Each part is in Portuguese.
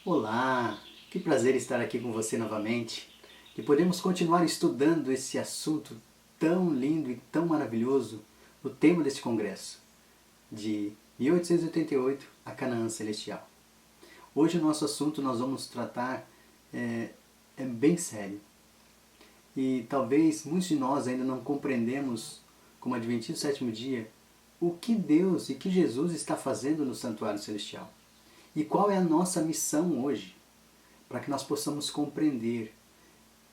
Olá, que prazer estar aqui com você novamente e podemos continuar estudando esse assunto tão lindo e tão maravilhoso, o tema deste congresso, de 1888, a Canaã Celestial. Hoje o nosso assunto nós vamos tratar é bem sério e talvez muitos de nós ainda não compreendemos, como adventistas do sétimo dia, o que Deus e que Jesus está fazendo no santuário celestial. E qual é a nossa missão hoje, para que nós possamos compreender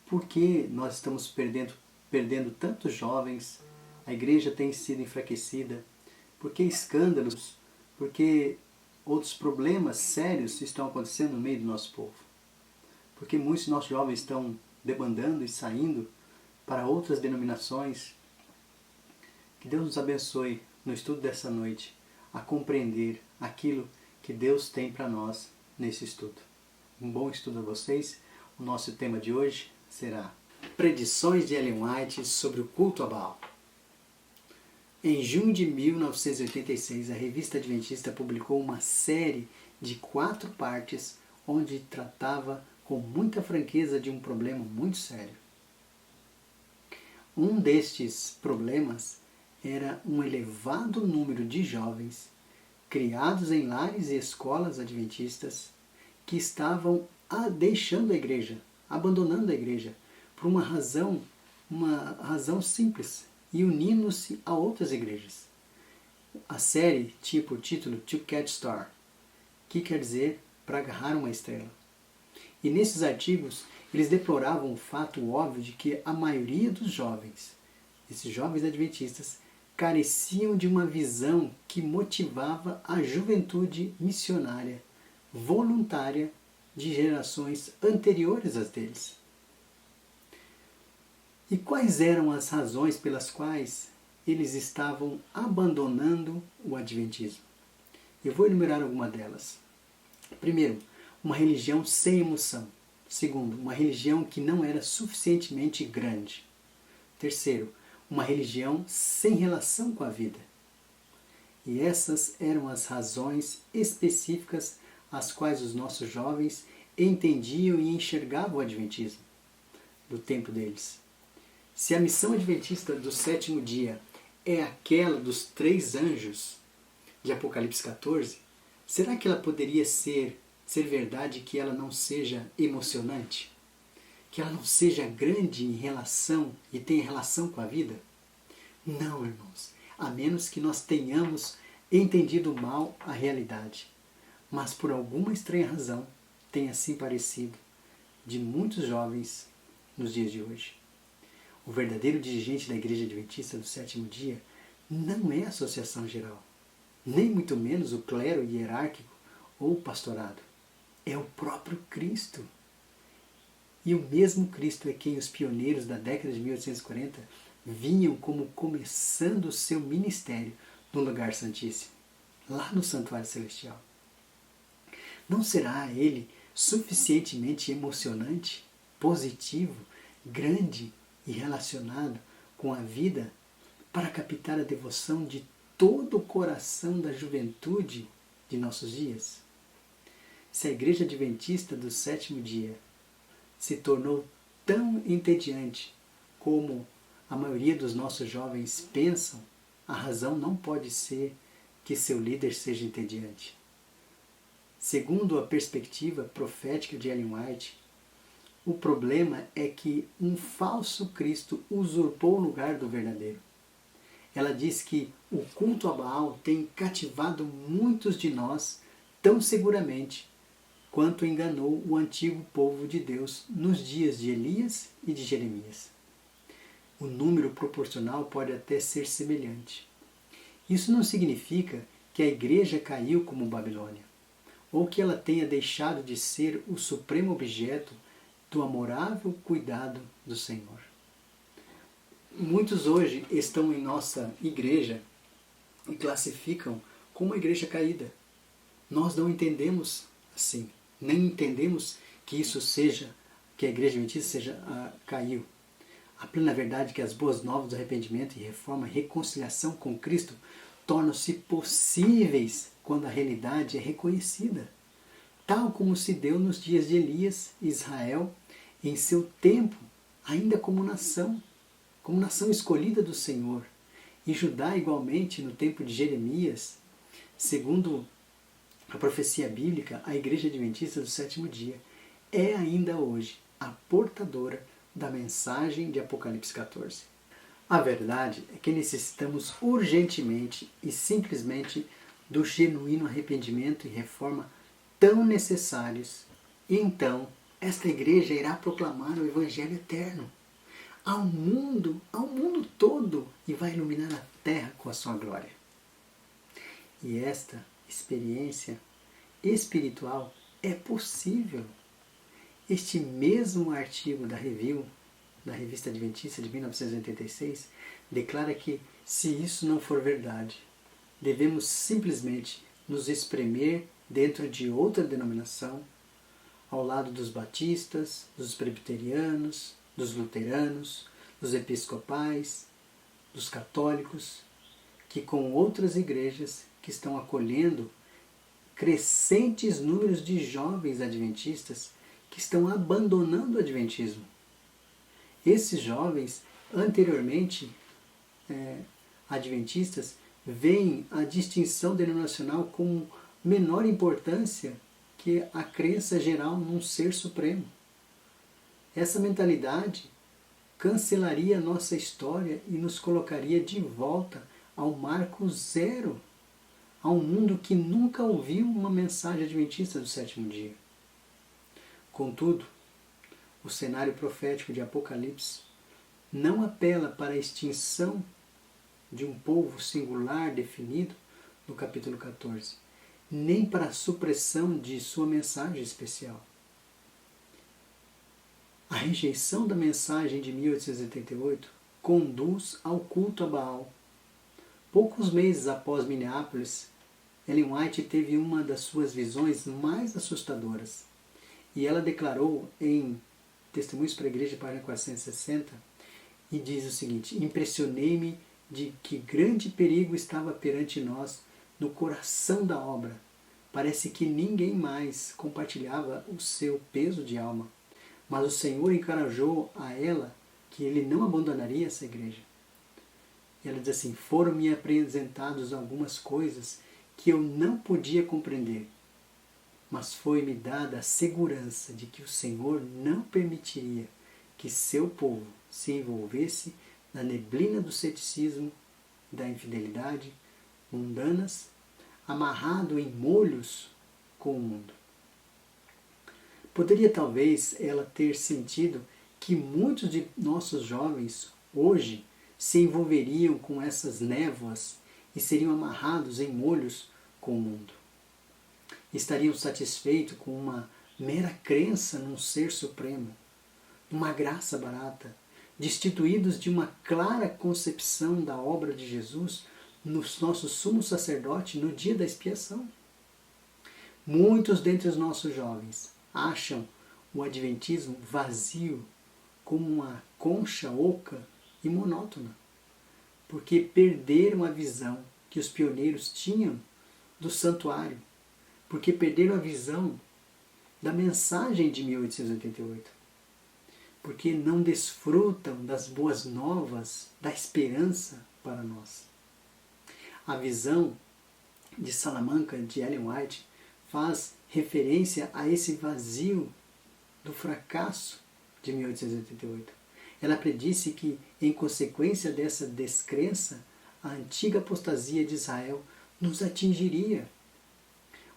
por que nós estamos perdendo tantos jovens, a igreja tem sido enfraquecida, por que escândalos, por que outros problemas sérios estão acontecendo no meio do nosso povo. Porque muitos dos nossos jovens estão debandando e saindo para outras denominações. Que Deus nos abençoe no estudo dessa noite a compreender aquilo que Deus tem para nós nesse estudo. Um bom estudo a vocês. O nosso tema de hoje será Predições de Ellen White sobre o culto a Baal. Em junho de 1986, a revista Adventista publicou uma série de 4 partes onde tratava com muita franqueza de um problema muito sério. Um destes problemas era um elevado número de jovens criados em lares e escolas adventistas que estavam deixando a igreja, abandonando a igreja, por uma razão simples, e unindo-se a outras igrejas. A série tinha por título To Catch Star, que quer dizer para agarrar uma estrela. E nesses artigos eles deploravam o fato óbvio de que a maioria dos jovens, esses jovens adventistas, careciam de uma visão que motivava a juventude missionária, voluntária de gerações anteriores às deles. E quais eram as razões pelas quais eles estavam abandonando o adventismo? Eu vou enumerar alguma delas. Primeiro, uma religião sem emoção. Segundo, uma religião que não era suficientemente grande. Terceiro, uma religião sem relação com a vida. E essas eram as razões específicas às quais os nossos jovens entendiam e enxergavam o adventismo do tempo deles. Se a missão adventista do sétimo dia é aquela dos 3 anjos de Apocalipse 14, será que ela poderia ser verdade que ela não seja emocionante? Que ela não seja grande em relação e tenha relação com a vida? Não, irmãos, a menos que nós tenhamos entendido mal a realidade. Mas por alguma estranha razão tem assim parecido de muitos jovens nos dias de hoje. O verdadeiro dirigente da Igreja Adventista do sétimo dia não é a associação geral, nem muito menos o clero hierárquico ou o pastorado. É o próprio Cristo. E o mesmo Cristo é quem os pioneiros da década de 1840 vinham como começando o seu ministério no lugar santíssimo, lá no santuário celestial. Não será ele suficientemente emocionante, positivo, grande e relacionado com a vida para captar a devoção de todo o coração da juventude de nossos dias? Se a Igreja Adventista do sétimo dia se tornou tão entediante como a maioria dos nossos jovens pensam, a razão não pode ser que seu líder seja entediante. Segundo a perspectiva profética de Ellen White, o problema é que um falso Cristo usurpou o lugar do verdadeiro. Ela diz que o culto a Baal tem cativado muitos de nós tão seguramente quanto enganou o antigo povo de Deus nos dias de Elias e de Jeremias. O número proporcional pode até ser semelhante. Isso não significa que a igreja caiu como Babilônia, ou que ela tenha deixado de ser o supremo objeto do amorável cuidado do Senhor. Muitos hoje estão em nossa igreja e classificam como uma igreja caída. Nós não entendemos assim. Nem entendemos que isso seja, que a igreja adventista caiu. A plena verdade é que as boas novas do arrependimento e reforma, reconciliação com Cristo, tornam-se possíveis quando a realidade é reconhecida. tal como se deu nos dias de Elias e Israel, em seu tempo, ainda como nação escolhida do Senhor, e Judá igualmente no tempo de Jeremias, segundo a profecia bíblica, a Igreja Adventista do Sétimo Dia é ainda hoje a portadora da mensagem de Apocalipse 14. A verdade é que necessitamos urgentemente e simplesmente do genuíno arrependimento e reforma tão necessários. E então, esta igreja irá proclamar o Evangelho eterno ao mundo todo, e vai iluminar a terra com a sua glória. E esta experiência espiritual é possível. Este mesmo artigo da Review, da Revista Adventista de 1986, declara que, se isso não for verdade, devemos simplesmente nos espremer dentro de outra denominação, ao lado dos batistas, dos presbiterianos, dos luteranos, dos episcopais, dos católicos, que com outras igrejas que estão acolhendo crescentes números de jovens adventistas que estão abandonando o adventismo. Esses jovens, anteriormente adventistas, veem a distinção denominacional com menor importância que a crença geral num ser supremo. Essa mentalidade cancelaria a nossa história e nos colocaria de volta ao marco zero, a um mundo que nunca ouviu uma mensagem adventista do sétimo dia. Contudo, o cenário profético de Apocalipse não apela para a extinção de um povo singular definido no capítulo 14, nem para a supressão de sua mensagem especial. A rejeição da mensagem de 1888 conduz ao culto a Baal. Poucos meses após Minneapolis, Ellen White teve uma das suas visões mais assustadoras. E ela declarou em Testemunhos para a Igreja, página 460, e diz o seguinte: impressionei-me de que grande perigo estava perante nós no coração da obra. Parece que ninguém mais compartilhava o seu peso de alma. Mas o Senhor encorajou a ela que ele não abandonaria essa igreja. E ela diz assim: foram-me apresentadas algumas coisas que eu não podia compreender, mas foi-me dada a segurança de que o Senhor não permitiria que seu povo se envolvesse na neblina do ceticismo e da infidelidade mundanas, amarrado em molhos com o mundo. Poderia talvez ela ter sentido que muitos de nossos jovens hoje se envolveriam com essas névoas e seriam amarrados em molhos com o mundo. Estariam satisfeitos com uma mera crença num ser supremo, numa graça barata, destituídos de uma clara concepção da obra de Jesus no nosso sumo sacerdote no dia da expiação. Muitos dentre os nossos jovens acham o adventismo vazio, como uma concha oca e monótona, porque perderam a visão que os pioneiros tinham do santuário, porque perderam a visão da mensagem de 1888, porque não desfrutam das boas novas, da esperança para nós. A visão de Salamanca, de Ellen White, faz referência a esse vazio do fracasso de 1888. Ela predisse que, em consequência dessa descrença, a antiga apostasia de Israel nos atingiria.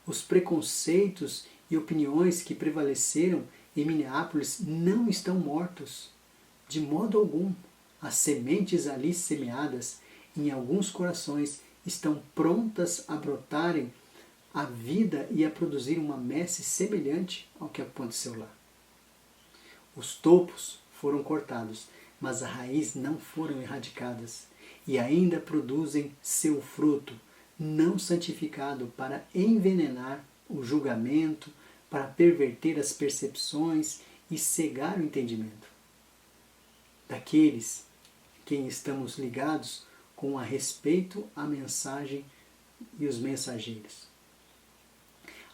Os preconceitos e opiniões que prevaleceram em Minneapolis não estão mortos, de modo algum. As sementes ali semeadas em alguns corações estão prontas a brotarem a vida e a produzir uma messe semelhante ao que aconteceu lá. Os topos foram cortados, mas a raiz não foram erradicadas, e ainda produzem seu fruto, não santificado para envenenar o julgamento, para perverter as percepções e cegar o entendimento daqueles quem estamos ligados com a respeito à mensagem e os mensageiros.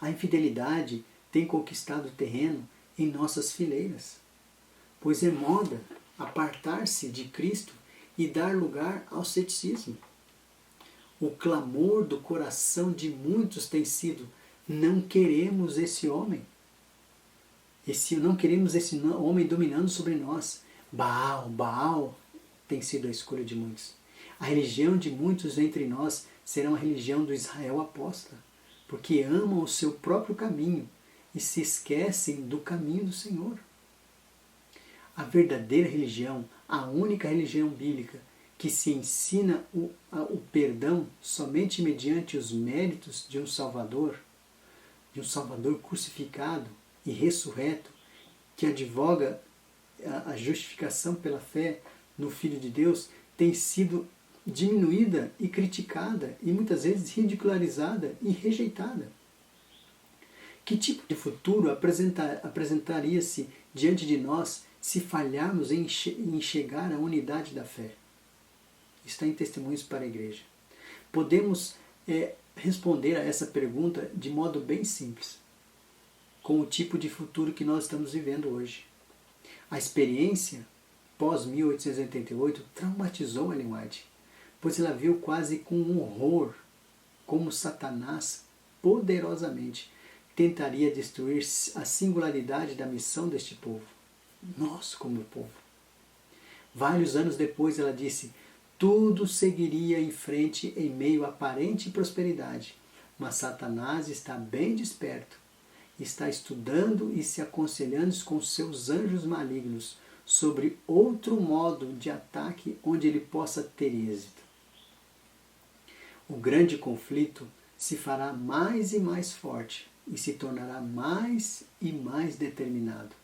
A infidelidade tem conquistado terreno em nossas fileiras, pois é moda apartar-se de Cristo e dar lugar ao ceticismo. O clamor do coração de muitos tem sido: não queremos esse homem. Não queremos esse homem dominando sobre nós. Baal, Baal tem sido a escolha de muitos. A religião de muitos entre nós será uma religião do Israel apóstata, porque amam o seu próprio caminho e se esquecem do caminho do Senhor. A verdadeira religião, a única religião bíblica que se ensina o perdão somente mediante os méritos de um Salvador crucificado e ressurreto, que advoga a justificação pela fé no Filho de Deus, tem sido diminuída e criticada e muitas vezes ridicularizada e rejeitada. Que tipo de futuro apresentaria-se diante de nós se falharmos em chegar à unidade da fé? Está em Testemunhos para a Igreja. Podemos responder a essa pergunta de modo bem simples, com o tipo de futuro que nós estamos vivendo hoje. A experiência pós-1888 traumatizou Ellen White, pois ela viu quase com horror como Satanás poderosamente tentaria destruir a singularidade da missão deste povo, nós como povo. Vários anos depois ela disse: tudo seguiria em frente em meio à aparente prosperidade, mas Satanás está bem desperto, está estudando e se aconselhando com seus anjos malignos sobre outro modo de ataque onde ele possa ter êxito. O grande conflito se fará mais e mais forte e se tornará mais e mais determinado.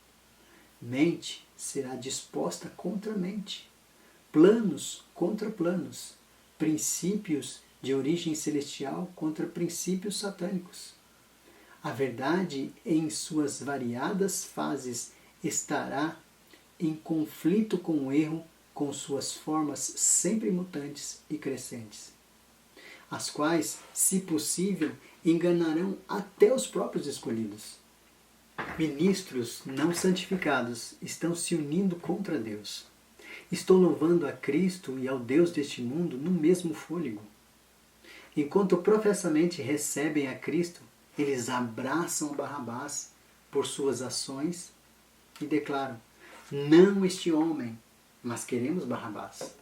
Mente será disposta contra mente, planos contra planos, princípios de origem celestial contra princípios satânicos. A verdade, em suas variadas fases, estará em conflito com o erro, com suas formas sempre mutantes e crescentes, as quais, se possível, enganarão até os próprios escolhidos. Ministros não santificados estão se unindo contra Deus. Estão louvando a Cristo e ao Deus deste mundo no mesmo fôlego. Enquanto professamente recebem a Cristo, eles abraçam Barrabás por suas ações e declaram: não este homem, mas queremos Barrabás.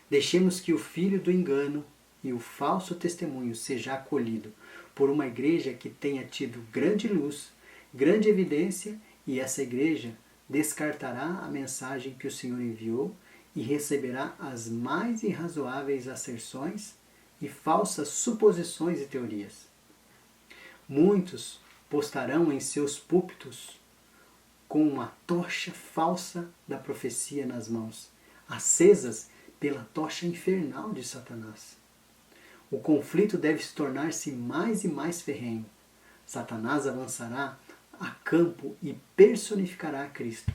Deixemos que o filho do engano e o falso testemunho seja acolhido por uma igreja que tenha tido grande luz, grande evidência, e essa igreja descartará a mensagem que o Senhor enviou e receberá as mais irrazoáveis asserções e falsas suposições e teorias. Muitos postarão em seus púlpitos com uma tocha falsa da profecia nas mãos, acesas pela tocha infernal de Satanás. O conflito deve se tornar-se mais e mais ferrenho. Satanás avançará a campo e personificará a Cristo.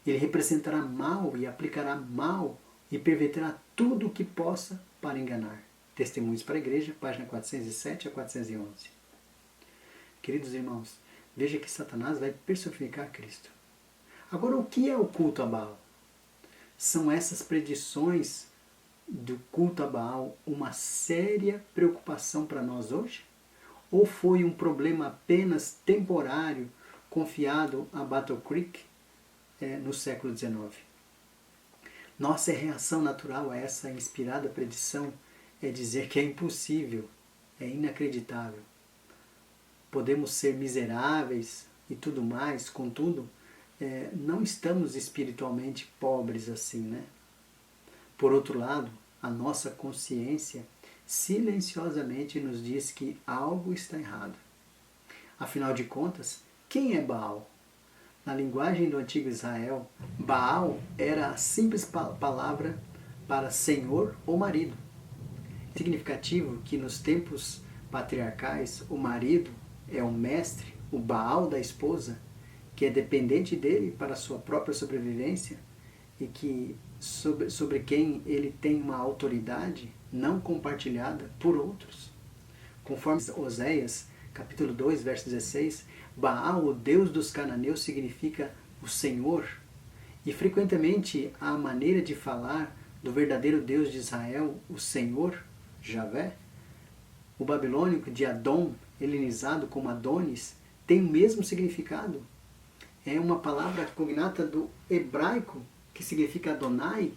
Ele representará mal e aplicará mal e perverterá tudo o que possa para enganar. Testemunhos para a Igreja, página 407 a 411. Queridos irmãos, veja que Satanás vai personificar Cristo. Agora, o que é o culto a Baal? São essas predições do culto a Baal uma séria preocupação para nós hoje? Ou foi um problema apenas temporário confiado a Battle Creek no século XIX? Nossa reação natural a essa inspirada predição é dizer que é impossível, é inacreditável. Podemos ser miseráveis e tudo mais, contudo, não estamos espiritualmente pobres assim, né? Por outro lado, a nossa consciência silenciosamente nos diz que algo está errado. Afinal de contas, quem é Baal? Na linguagem do antigo Israel, Baal era a simples palavra para senhor ou marido. Significativo que nos tempos patriarcais o marido é o mestre, o Baal da esposa, que é dependente dele para sua própria sobrevivência e que sobre quem ele tem uma autoridade não compartilhada por outros. Conforme Oséias, capítulo 2, verso 16, Baal, o deus dos cananeus, significa o Senhor. E frequentemente a maneira de falar do verdadeiro Deus de Israel, o Senhor, Javé, o babilônico de Adon, helenizado como Adonis, tem o mesmo significado. É uma palavra cognata do hebraico, que significa Adonai,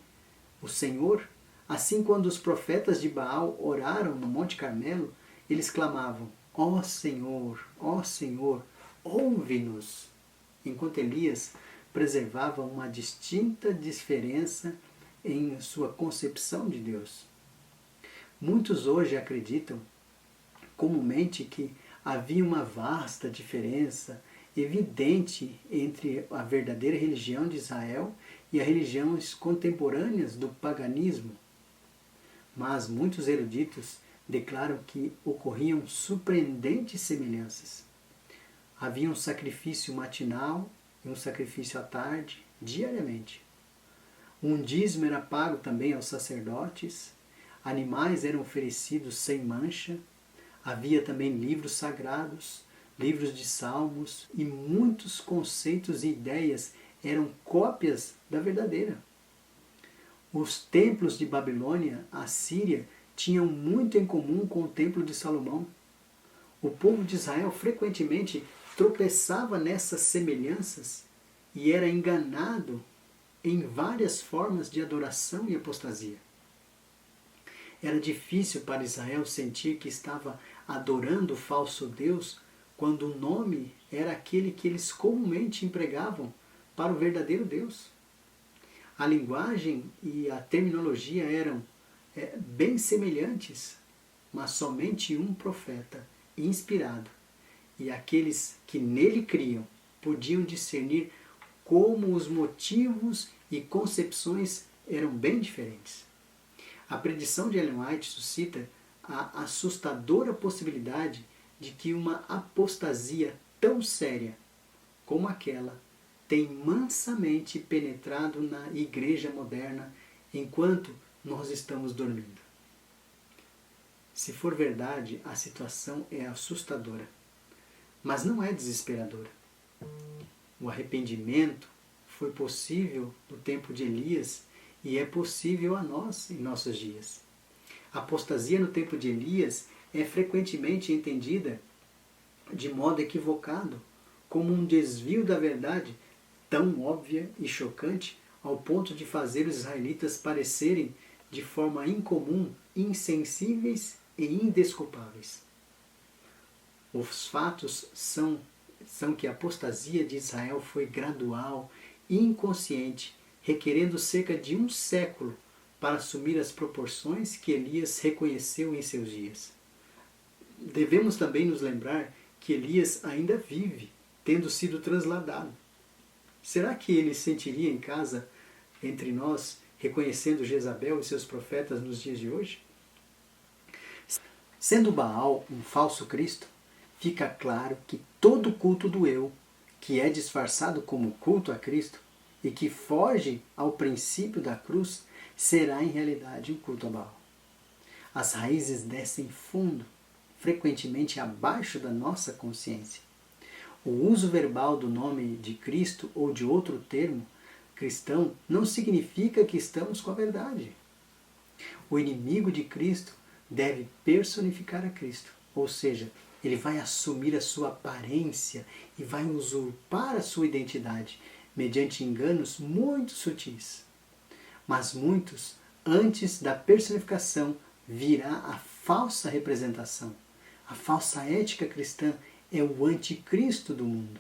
o Senhor. Assim, quando os profetas de Baal oraram no Monte Carmelo, eles clamavam: ó Senhor, ouve-nos. Enquanto Elias preservava uma distinta diferença em sua concepção de Deus. Muitos hoje acreditam comumente que havia uma vasta diferença evidente entre a verdadeira religião de Israel e as religiões contemporâneas do paganismo. Mas muitos eruditos declaram que ocorriam surpreendentes semelhanças. Havia um sacrifício matinal e um sacrifício à tarde, diariamente. Um dízimo era pago também aos sacerdotes, animais eram oferecidos sem mancha, havia também livros sagrados, livros de salmos, e muitos conceitos e ideias eram cópias da verdadeira. Os templos de Babilônia, Assíria, tinham muito em comum com o templo de Salomão. O povo de Israel frequentemente tropeçava nessas semelhanças e era enganado em várias formas de adoração e apostasia. Era difícil para Israel sentir que estava adorando o falso Deus quando o nome era aquele que eles comumente empregavam para o verdadeiro Deus. A linguagem e a terminologia eram bem semelhantes, mas somente um profeta inspirado e aqueles que nele criam podiam discernir como os motivos e concepções eram bem diferentes. A predição de Ellen White suscita a assustadora possibilidade de que uma apostasia tão séria como aquela tem mansamente penetrado na igreja moderna enquanto nós estamos dormindo. Se for verdade, a situação é assustadora, mas não é desesperadora. O arrependimento foi possível no tempo de Elias e é possível a nós em nossos dias. A apostasia no tempo de Elias é frequentemente entendida de modo equivocado como um desvio da verdade tão óbvia e chocante ao ponto de fazer os israelitas parecerem de forma incomum insensíveis e indesculpáveis. Os fatos são que a apostasia de Israel foi gradual e inconsciente, requerendo cerca de 1 século para assumir as proporções que Elias reconheceu em seus dias. Devemos também nos lembrar que Elias ainda vive, tendo sido transladado. Será que ele sentiria em casa entre nós, reconhecendo Jezabel e seus profetas nos dias de hoje? Sendo Baal um falso Cristo, fica claro que todo culto do eu, que é disfarçado como culto a Cristo e que foge ao princípio da cruz, será em realidade um culto a Baal. As raízes descem fundo, frequentemente abaixo da nossa consciência. O uso verbal do nome de Cristo ou de outro termo cristão não significa que estamos com a verdade. O inimigo de Cristo deve personificar a Cristo, ou seja, ele vai assumir a sua aparência e vai usurpar a sua identidade mediante enganos muito sutis. Mas muitos, antes da personificação, virá a falsa representação. A falsa ética cristã é o anticristo do mundo.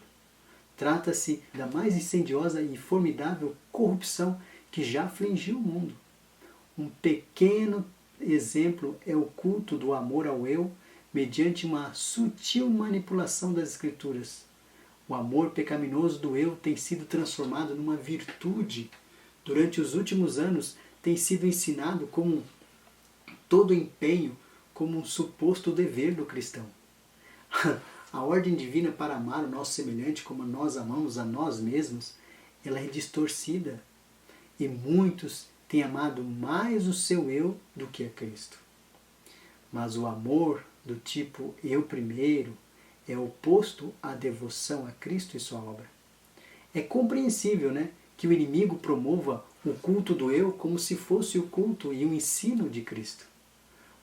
Trata-se da mais incendiosa e formidável corrupção que já afligiu o mundo. Um pequeno exemplo é o culto do amor ao eu, mediante uma sutil manipulação das Escrituras. O amor pecaminoso do eu tem sido transformado numa virtude. Durante os últimos anos tem sido ensinado como todo empenho, como um suposto dever do cristão. A ordem divina para amar o nosso semelhante como nós amamos a nós mesmos, ela é distorcida. E muitos têm amado mais o seu eu do que a Cristo. Mas o amor do tipo eu primeiro é oposto à devoção a Cristo e sua obra. É compreensível, que o inimigo promova o culto do eu como se fosse o culto e o ensino de Cristo.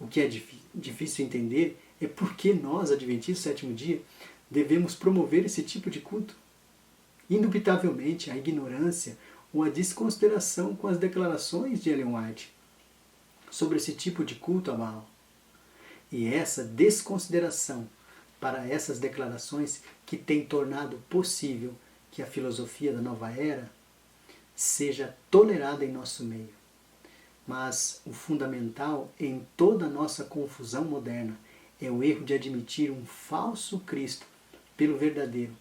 O que é difícil entender é por que nós, adventistas do sétimo dia, devemos promover esse tipo de culto. Indubitavelmente, a ignorância ou a desconsideração com as declarações de Ellen White sobre esse tipo de culto a Baal. E essa desconsideração para essas declarações que tem tornado possível que a filosofia da nova era seja tolerada em nosso meio. Mas o fundamental em toda a nossa confusão moderna é o erro de admitir um falso Cristo pelo verdadeiro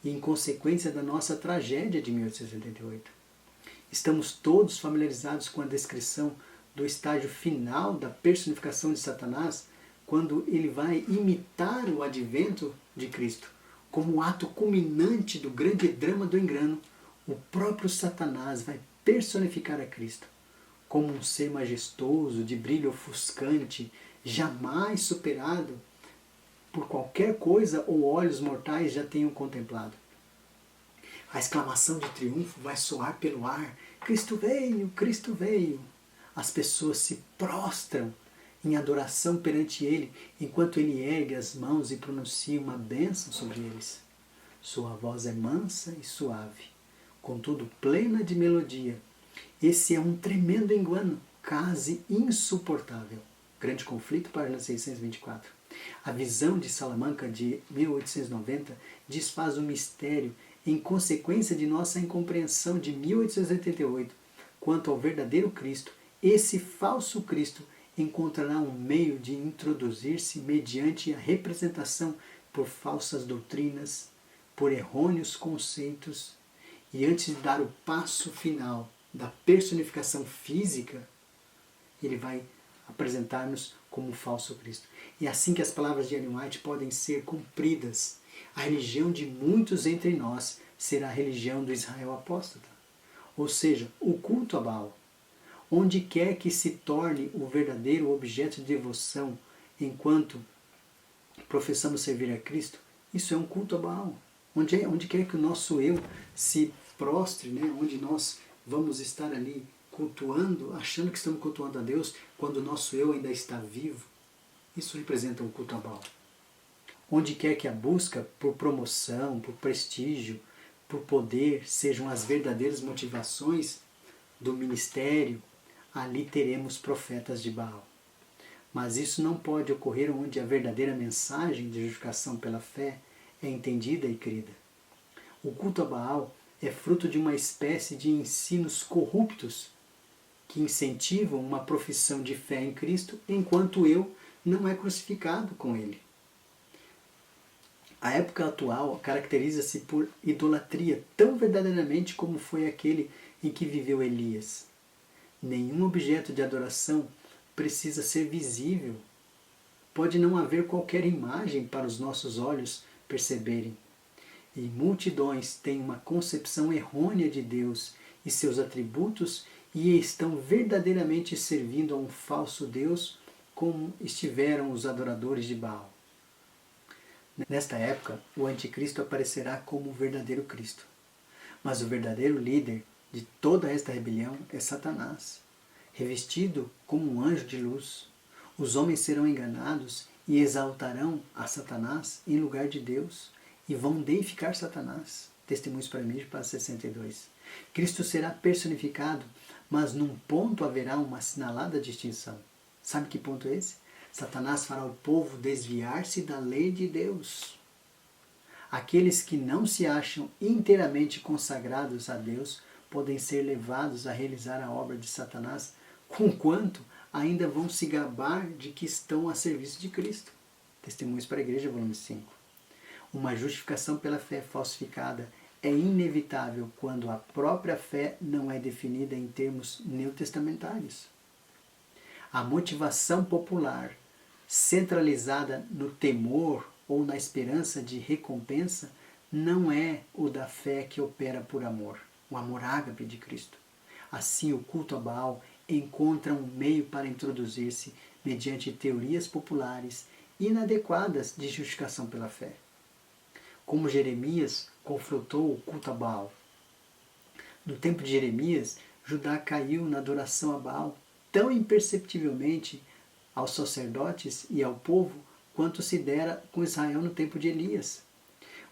e em consequência da nossa tragédia de 1888. Estamos todos familiarizados com a descrição do estágio final da personificação de Satanás, quando ele vai imitar o advento de Cristo. Como o ato culminante do grande drama do engano, o próprio Satanás vai personificar a Cristo como um ser majestoso, de brilho ofuscante, jamais superado por qualquer coisa ou olhos mortais já tenham contemplado. A exclamação de triunfo vai soar pelo ar: Cristo veio, Cristo veio. As pessoas se prostram em adoração perante Ele, enquanto Ele ergue as mãos e pronuncia uma bênção sobre eles. Sua voz é mansa e suave, contudo plena de melodia. Esse é um tremendo engano, quase insuportável. Grande Conflito, página 624. A visão de Salamanca de 1890 desfaz o mistério em consequência de nossa incompreensão de 1888 quanto ao verdadeiro Cristo. Esse falso Cristo encontrará um meio de introduzir-se mediante a representação por falsas doutrinas, por errôneos conceitos, e antes de dar o passo final da personificação física, ele vai apresentar-nos como um falso Cristo. E é assim que as palavras de Ellen White podem ser cumpridas. A religião de muitos entre nós será a religião do Israel apóstata. Ou seja, o culto a Baal. Onde quer que se torne o verdadeiro objeto de devoção enquanto professamos servir a Cristo, isso é um culto a Baal. Onde quer que o nosso eu se prostre, onde nós vamos estar ali cultuando, achando que estamos cultuando a Deus, quando o nosso eu ainda está vivo, isso representa um culto a Baal. Onde quer que a busca por promoção, por prestígio, por poder sejam as verdadeiras motivações do ministério, ali teremos profetas de Baal. Mas isso não pode ocorrer onde a verdadeira mensagem de justificação pela fé é entendida e crida. O culto a Baal é fruto de uma espécie de ensinos corruptos que incentivam uma profissão de fé em Cristo enquanto eu não é crucificado com Ele. A época atual caracteriza-se por idolatria tão verdadeiramente como foi aquele em que viveu Elias. Nenhum objeto de adoração precisa ser visível. Pode não haver qualquer imagem para os nossos olhos perceberem. E multidões têm uma concepção errônea de Deus e seus atributos e estão verdadeiramente servindo a um falso Deus como estiveram os adoradores de Baal. Nesta época, o anticristo aparecerá como o verdadeiro Cristo. Mas o verdadeiro líder de toda esta rebelião é Satanás, revestido como um anjo de luz. Os homens serão enganados e exaltarão a Satanás em lugar de Deus e vão deificar Satanás. Testemunhos para mim, página 62. Cristo será personificado, mas num ponto haverá uma assinalada distinção. Sabe que ponto é esse? Satanás fará o povo desviar-se da lei de Deus. Aqueles que não se acham inteiramente consagrados a Deus podem ser levados a realizar a obra de Satanás, conquanto ainda vão se gabar de que estão a serviço de Cristo. Testemunhos para a Igreja, volume 5. Uma justificação pela fé falsificada é inevitável quando a própria fé não é definida em termos neotestamentários. A motivação popular, centralizada no temor ou na esperança de recompensa, não é o da fé que opera por amor, o amor ágape de Cristo. Assim, o culto a Baal encontra um meio para introduzir-se mediante teorias populares inadequadas de justificação pela fé. como Jeremias confrontou o culto a Baal. No tempo de Jeremias, Judá caiu na adoração a Baal tão imperceptivelmente aos sacerdotes e ao povo quanto se dera com Israel no tempo de Elias.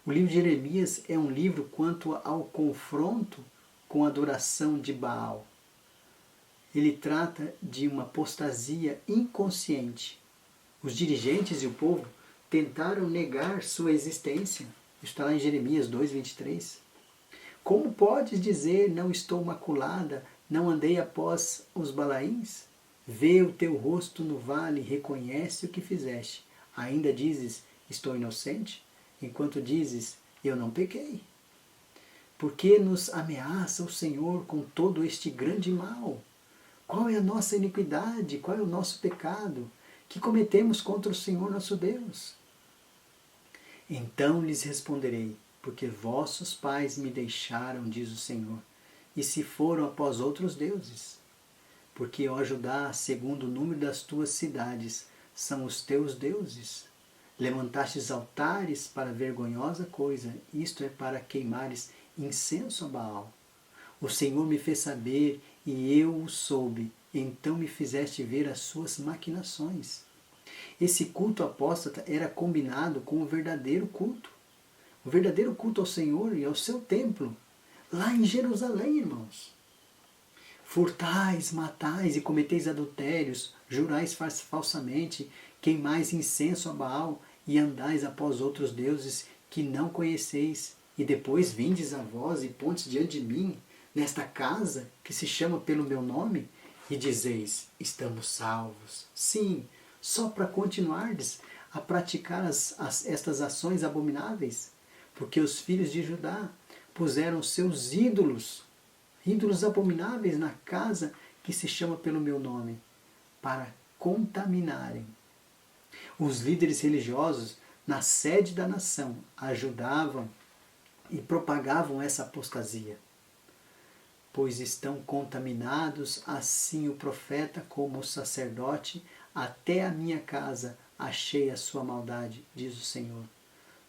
O livro de Jeremias é um livro quanto ao confronto com a adoração de Baal. Ele trata de uma apostasia inconsciente. Os dirigentes e o povo tentaram negar sua existência. Isso está lá em Jeremias 2:23. Como podes dizer, não estou maculada, não andei após os Balaíns? Vê o teu rosto no vale, reconhece o que fizeste. Ainda dizes, estou inocente? Enquanto dizes, eu não pequei. Por que nos ameaça o Senhor com todo este grande mal? Qual é a nossa iniquidade? Qual é o nosso pecado que cometemos contra o Senhor nosso Deus? Então lhes responderei, porque vossos pais me deixaram, diz o Senhor, e se foram após outros deuses. Porque, ó Judá, segundo o número das tuas cidades, são os teus deuses. Levantastes altares para vergonhosa coisa, isto é, para queimares incenso a Baal. O Senhor me fez saber, e eu o soube, então me fizeste ver as suas maquinações. Esse culto apóstata era combinado com o verdadeiro culto. O verdadeiro culto ao Senhor e ao seu templo, lá em Jerusalém, irmãos. Furtais, matais e cometeis adultérios, jurais falsamente, queimais incenso a Baal e andais após outros deuses que não conheceis, e depois vindes a vós e pontes diante de mim, nesta casa que se chama pelo meu nome, e dizeis, estamos salvos. Sim, só para continuardes a praticar estas ações abomináveis, porque os filhos de Judá puseram seus ídolos abomináveis na casa que se chama pelo meu nome, para contaminarem. Os líderes religiosos, na sede da nação, ajudavam e propagavam essa apostasia. Pois estão contaminados, assim o profeta como o sacerdote, até a minha casa achei a sua maldade, diz o Senhor.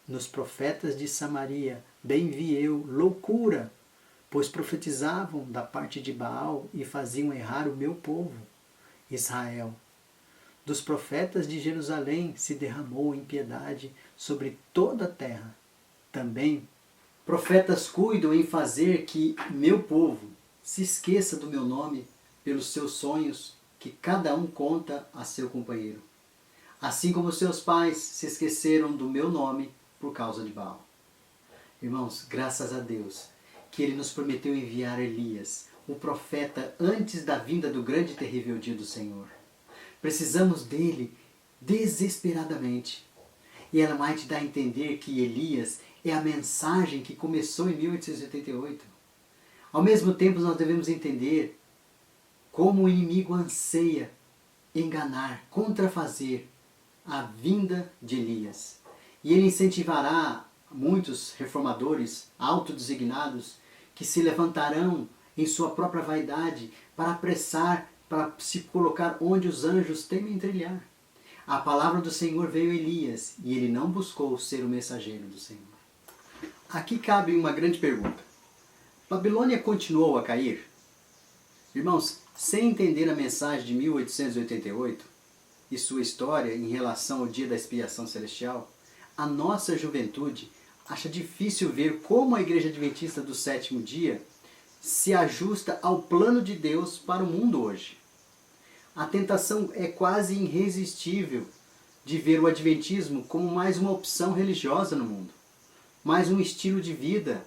Nos profetas de Samaria, bem vi eu, loucura, pois profetizavam da parte de Baal e faziam errar o meu povo, Israel. Dos profetas de Jerusalém se derramou impiedade sobre toda a terra. Também profetas cuidam em fazer que meu povo se esqueça do meu nome pelos seus sonhos que cada um conta a seu companheiro. Assim como seus pais se esqueceram do meu nome por causa de Baal. Irmãos, graças a Deus que Ele nos prometeu enviar Elias, o profeta, antes da vinda do grande e terrível dia do Senhor. Precisamos dele desesperadamente. E Ellen White dá a entender que Elias é a mensagem que começou em 1888. Ao mesmo tempo, nós devemos entender como o inimigo anseia enganar, contrafazer a vinda de Elias. E ele incentivará muitos reformadores autodesignados que se levantarão em sua própria vaidade para apressar, para se colocar onde os anjos temem trilhar. A palavra do Senhor veio a Elias e ele não buscou ser o mensageiro do Senhor. Aqui cabe uma grande pergunta. Babilônia continuou a cair? Irmãos, sem entender a mensagem de 1888 e sua história em relação ao dia da expiação celestial, a nossa juventude acha difícil ver como a Igreja Adventista do Sétimo Dia se ajusta ao plano de Deus para o mundo hoje. A tentação é quase irresistível de ver o Adventismo como mais uma opção religiosa no mundo, mais um estilo de vida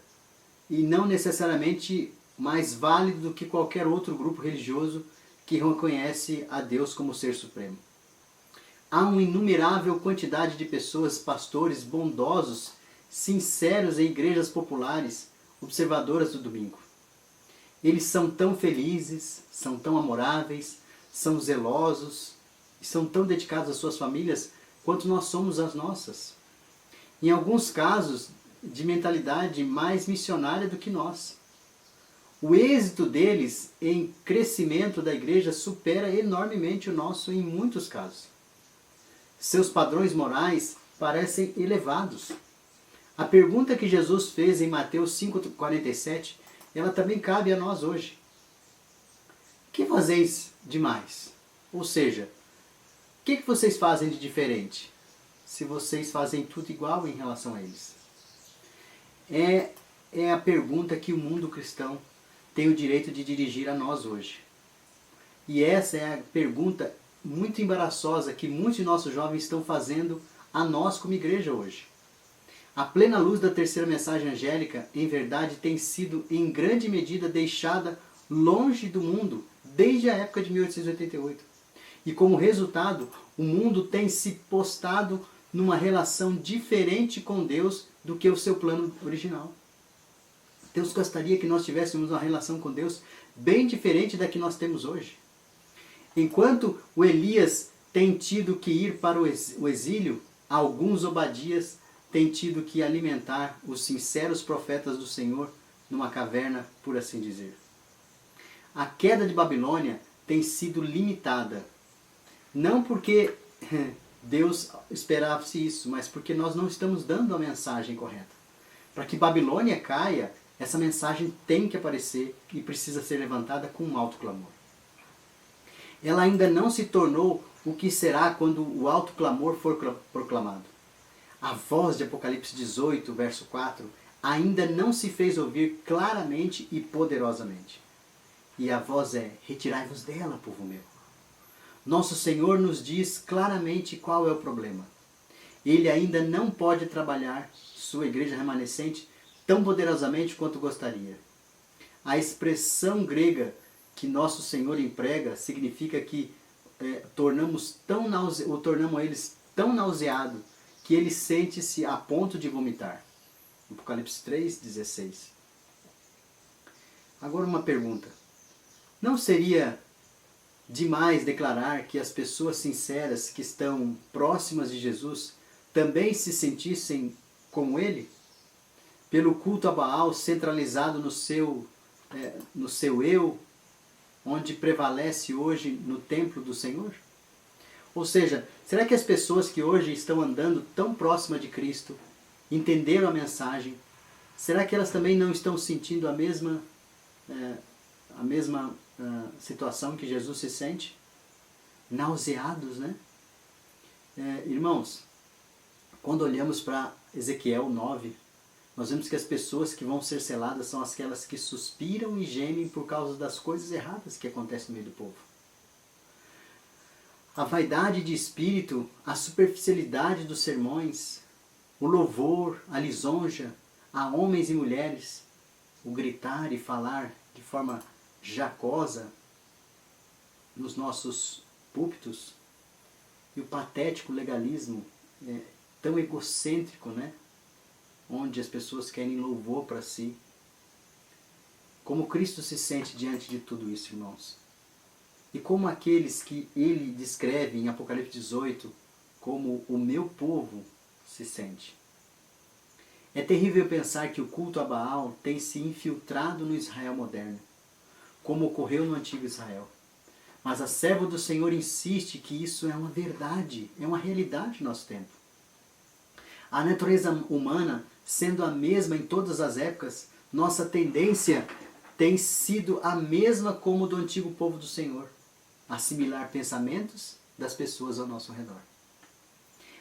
e não necessariamente mais válido do que qualquer outro grupo religioso que reconhece a Deus como ser supremo. Há uma inumerável quantidade de pessoas, pastores bondosos, sinceros em igrejas populares, observadoras do domingo. Eles são tão felizes, são tão amoráveis, são zelosos e são tão dedicados às suas famílias quanto nós somos às nossas. Em alguns casos, de mentalidade mais missionária do que nós. O êxito deles em crescimento da igreja supera enormemente o nosso em muitos casos. Seus padrões morais parecem elevados. A pergunta que Jesus fez em Mateus 5,47, ela também cabe a nós hoje. Que fazeis demais? Ou seja, o que vocês fazem de diferente? Se vocês fazem tudo igual em relação a eles. É a pergunta que o mundo cristão tem o direito de dirigir a nós hoje. E essa é a pergunta muito embaraçosa que muitos de nossos jovens estão fazendo a nós como igreja hoje. A plena luz da terceira mensagem angélica, em verdade, tem sido em grande medida deixada longe do mundo desde a época de 1888. E como resultado, o mundo tem se postado numa relação diferente com Deus do que o seu plano original. Deus gostaria que nós tivéssemos uma relação com Deus bem diferente da que nós temos hoje. Enquanto o Elias tem tido que ir para o exílio, alguns Obadias têm tido que alimentar os sinceros profetas do Senhor numa caverna, por assim dizer. A queda de Babilônia tem sido limitada. Não porque Deus esperava-se isso, mas porque nós não estamos dando a mensagem correta. Para que Babilônia caia, essa mensagem tem que aparecer e precisa ser levantada com um alto clamor. Ela ainda não se tornou o que será quando o alto clamor for proclamado. A voz de Apocalipse 18, verso 4, ainda não se fez ouvir claramente e poderosamente. E a voz é: retirai-vos dela, povo meu. Nosso Senhor nos diz claramente qual é o problema. Ele ainda não pode trabalhar sua igreja remanescente tão poderosamente quanto gostaria. A expressão grega que nosso Senhor emprega significa que tornamos eles tão nauseado que ele sente-se a ponto de vomitar. Apocalipse 3:16. Agora uma pergunta. Não seria demais declarar que as pessoas sinceras que estão próximas de Jesus também se sentissem como ele? Pelo culto a Baal centralizado no seu eu, onde prevalece hoje no templo do Senhor? Ou seja, será que as pessoas que hoje estão andando tão próximas de Cristo, entenderam a mensagem, será que elas também não estão sentindo a mesma situação que Jesus se sente? Nauseados, né? Irmãos, quando olhamos para Ezequiel 9, nós vemos que as pessoas que vão ser seladas são aquelas que suspiram e gemem por causa das coisas erradas que acontecem no meio do povo. A vaidade de espírito, a superficialidade dos sermões, o louvor, a lisonja a homens e mulheres, o gritar e falar de forma jacosa nos nossos púlpitos, e o patético legalismo tão egocêntrico, né? Onde as pessoas querem louvor para si. Como Cristo se sente diante de tudo isso, irmãos? E como aqueles que ele descreve em Apocalipse 18 como o meu povo se sente? É terrível pensar que o culto a Baal tem se infiltrado no Israel moderno, como ocorreu no antigo Israel. Mas a serva do Senhor insiste que isso é uma verdade, é uma realidade no nosso tempo. A natureza humana, sendo a mesma em todas as épocas, nossa tendência tem sido a mesma como do antigo povo do Senhor, assimilar pensamentos das pessoas ao nosso redor.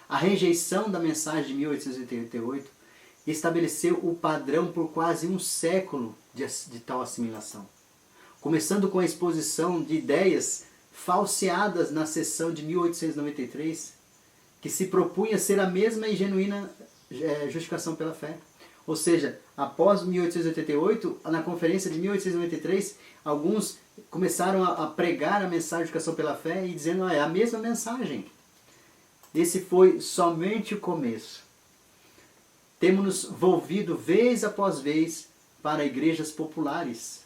A rejeição da mensagem de 1888 estabeleceu o padrão por quase um século de tal assimilação. Começando com a exposição de ideias falseadas na sessão de 1893, que se propunha ser a mesma e genuína justificação pela fé. Ou seja, após 1888, na conferência de 1893, alguns começaram a pregar a mensagem de justificação pela fé e dizendo, é a mesma mensagem. Esse foi somente o começo. Temos-nos volvido vez após vez para igrejas populares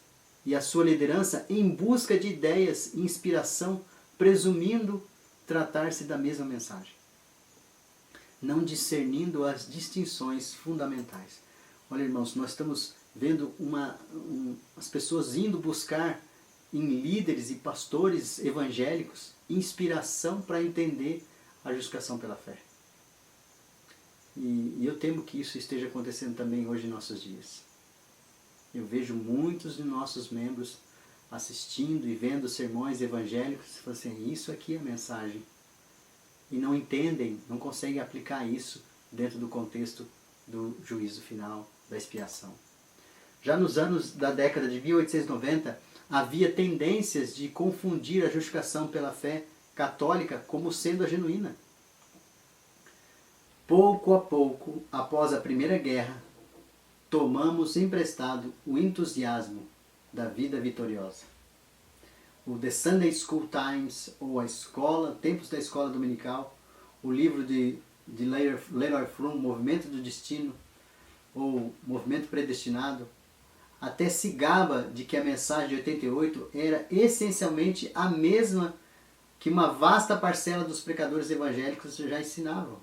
e a sua liderança em busca de ideias e inspiração, presumindo tratar-se da mesma mensagem, não discernindo as distinções fundamentais. Olha, irmãos, nós estamos vendo as pessoas indo buscar em líderes e pastores evangélicos inspiração para entender a justificação pela fé. E eu temo que isso esteja acontecendo também hoje em nossos dias. Eu vejo muitos de nossos membros assistindo e vendo sermões evangélicos e falam assim, isso aqui é a mensagem. E não entendem, não conseguem aplicar isso dentro do contexto do juízo final, da expiação. Já nos anos da década de 1890, havia tendências de confundir a justificação pela fé católica como sendo a genuína. Pouco a pouco, após a Primeira Guerra, tomamos emprestado o entusiasmo da vida vitoriosa. O The Sunday School Times, ou a escola, Tempos da Escola Dominical, o livro de Leroy Froom, Movimento do Destino, ou Movimento Predestinado, até se gaba de que a mensagem de 88 era essencialmente a mesma que uma vasta parcela dos precadores evangélicos já ensinavam.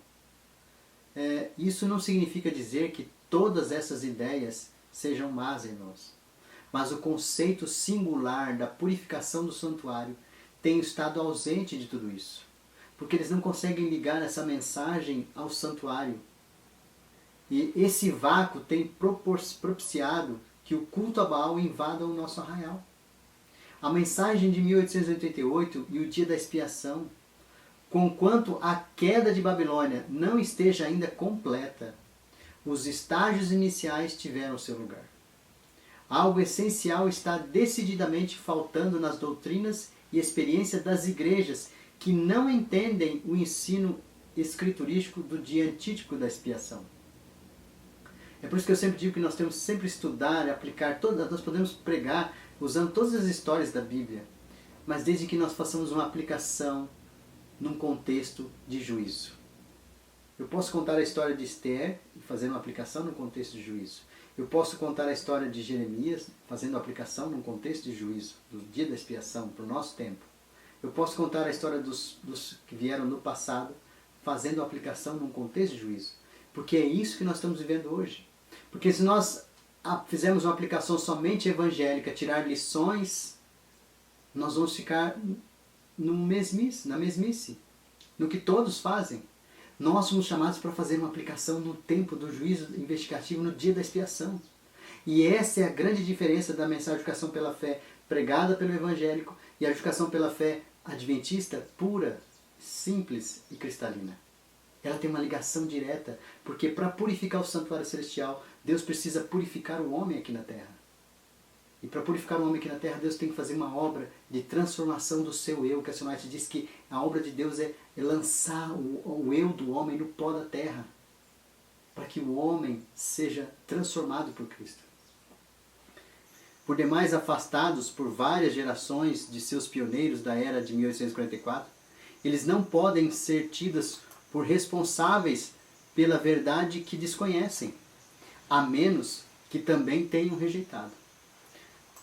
Isso não significa dizer que todas essas ideias sejam más, irmãos. Mas o conceito singular da purificação do santuário tem estado ausente de tudo isso. Porque eles não conseguem ligar essa mensagem ao santuário. E esse vácuo tem propiciado que o culto a Baal invada o nosso arraial. A mensagem de 1888 e o dia da expiação, conquanto a queda de Babilônia não esteja ainda completa, os estágios iniciais tiveram seu lugar. Algo essencial está decididamente faltando nas doutrinas e experiência das igrejas que não entendem o ensino escriturístico do dia antítico da expiação. É por isso que eu sempre digo que nós temos que sempre estudar, aplicar, nós podemos pregar usando todas as histórias da Bíblia, mas desde que nós façamos uma aplicação num contexto de juízo. Eu posso contar a história de Esther e fazer uma aplicação no contexto de juízo. Eu posso contar a história de Jeremias fazendo aplicação num contexto de juízo, do dia da expiação, para o nosso tempo. Eu posso contar a história dos que vieram no passado fazendo aplicação num contexto de juízo. Porque é isso que nós estamos vivendo hoje. Porque se nós fizermos uma aplicação somente evangélica, tirar lições, nós vamos ficar na mesmice, no que todos fazem. Nós somos chamados para fazer uma aplicação no tempo do juízo investigativo, no dia da expiação. E essa é a grande diferença da mensagem de educação pela fé pregada pelo evangélico e a educação pela fé adventista pura, simples e cristalina. Ela tem uma ligação direta, porque para purificar o santuário celestial, Deus precisa purificar o homem aqui na terra. E para purificar o homem aqui na terra, Deus tem que fazer uma obra de transformação do seu eu, que a Sion White diz que a obra de Deus é lançar o eu do homem no pó da terra, para que o homem seja transformado por Cristo. Por demais afastados por várias gerações de seus pioneiros da era de 1844, eles não podem ser tidos por responsáveis pela verdade que desconhecem, a menos que também tenham rejeitado.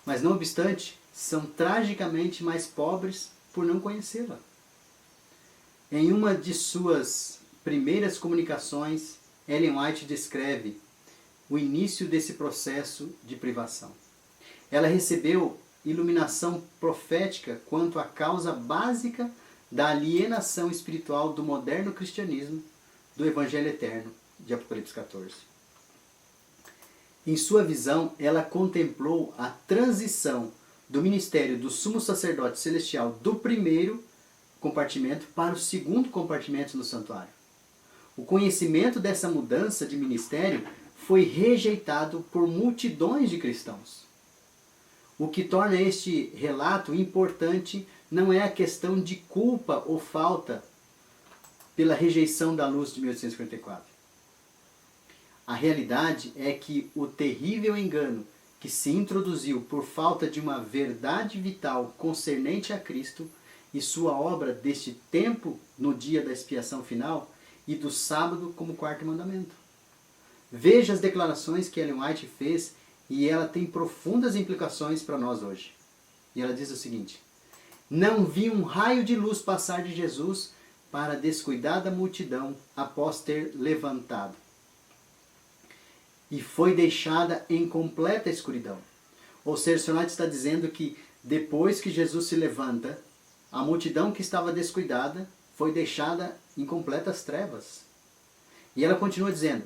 Mas, não obstante, são tragicamente mais pobres por não conhecê-la. Em uma de suas primeiras comunicações, Ellen White descreve o início desse processo de privação. Ela recebeu iluminação profética quanto à causa básica da alienação espiritual do moderno cristianismo do Evangelho Eterno, de Apocalipse 14. Em sua visão, ela contemplou a transição do ministério do sumo sacerdote celestial do primeiro compartimento para o segundo compartimento no santuário. O conhecimento dessa mudança de ministério foi rejeitado por multidões de cristãos. O que torna este relato importante não é a questão de culpa ou falta pela rejeição da luz de 1854. A realidade é que o terrível engano que se introduziu por falta de uma verdade vital concernente a Cristo e sua obra deste tempo no dia da expiação final e do sábado como quarto mandamento. Veja as declarações que Ellen White fez e ela tem profundas implicações para nós hoje. E ela diz o seguinte: não vi um raio de luz passar de Jesus para a descuidada multidão após ter levantado. E foi deixada em completa escuridão. Ou seja, o Senhor está dizendo que depois que Jesus se levanta, a multidão que estava descuidada foi deixada em completas trevas. E ela continua dizendo: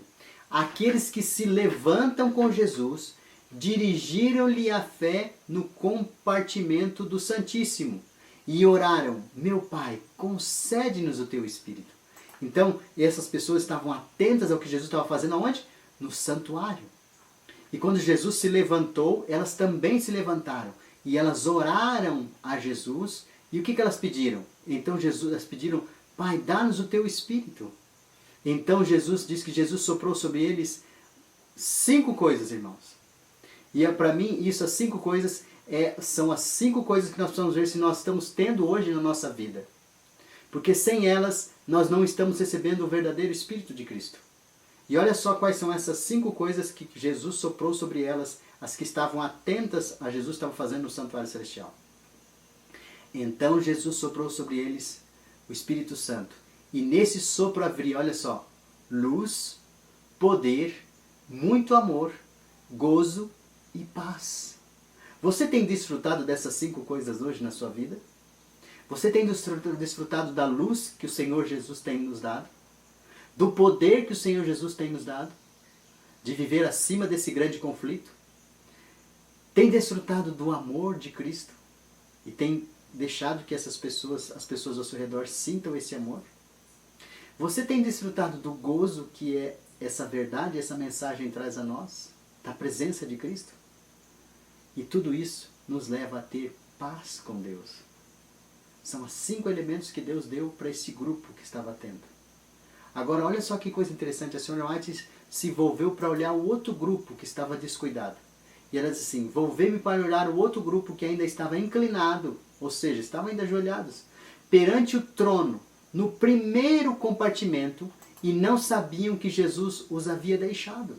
aqueles que se levantam com Jesus dirigiram-lhe a fé no compartimento do Santíssimo e oraram: meu Pai, concede-nos o teu Espírito. Então, essas pessoas estavam atentas ao que Jesus estava fazendo aonde? No santuário. E quando Jesus se levantou, elas também se levantaram. E elas oraram a Jesus. E o que elas pediram? Então elas pediram: Pai, dá-nos o teu Espírito. Então Jesus diz que Jesus soprou sobre eles 5 coisas, irmãos. E para mim, as 5 coisas são as 5 coisas que nós precisamos ver se nós estamos tendo hoje na nossa vida. Porque sem elas, nós não estamos recebendo o verdadeiro Espírito de Cristo. E olha só quais são essas 5 coisas que Jesus soprou sobre elas, as que estavam atentas a Jesus estava fazendo no santuário celestial. Então Jesus soprou sobre eles o Espírito Santo. E nesse sopro haveria, olha só, luz, poder, muito amor, gozo e paz. Você tem desfrutado dessas 5 coisas hoje na sua vida? Você tem desfrutado da luz que o Senhor Jesus tem nos dado? Do poder que o Senhor Jesus tem nos dado? De viver acima desse grande conflito? Tem desfrutado do amor de Cristo? E tem deixado que as pessoas ao seu redor sintam esse amor? Você tem desfrutado do gozo que é essa verdade, essa mensagem traz a nós? Da presença de Cristo? E tudo isso nos leva a ter paz com Deus. São os 5 elementos que Deus deu para esse grupo que estava atento. Agora, olha só que coisa interessante. A senhora White se volveu para olhar o outro grupo que estava descuidado. E ela disse assim: volvei-me para olhar o outro grupo que ainda estava inclinado, ou seja, estavam ainda ajoelhados, perante o trono, no primeiro compartimento, e não sabiam que Jesus os havia deixado.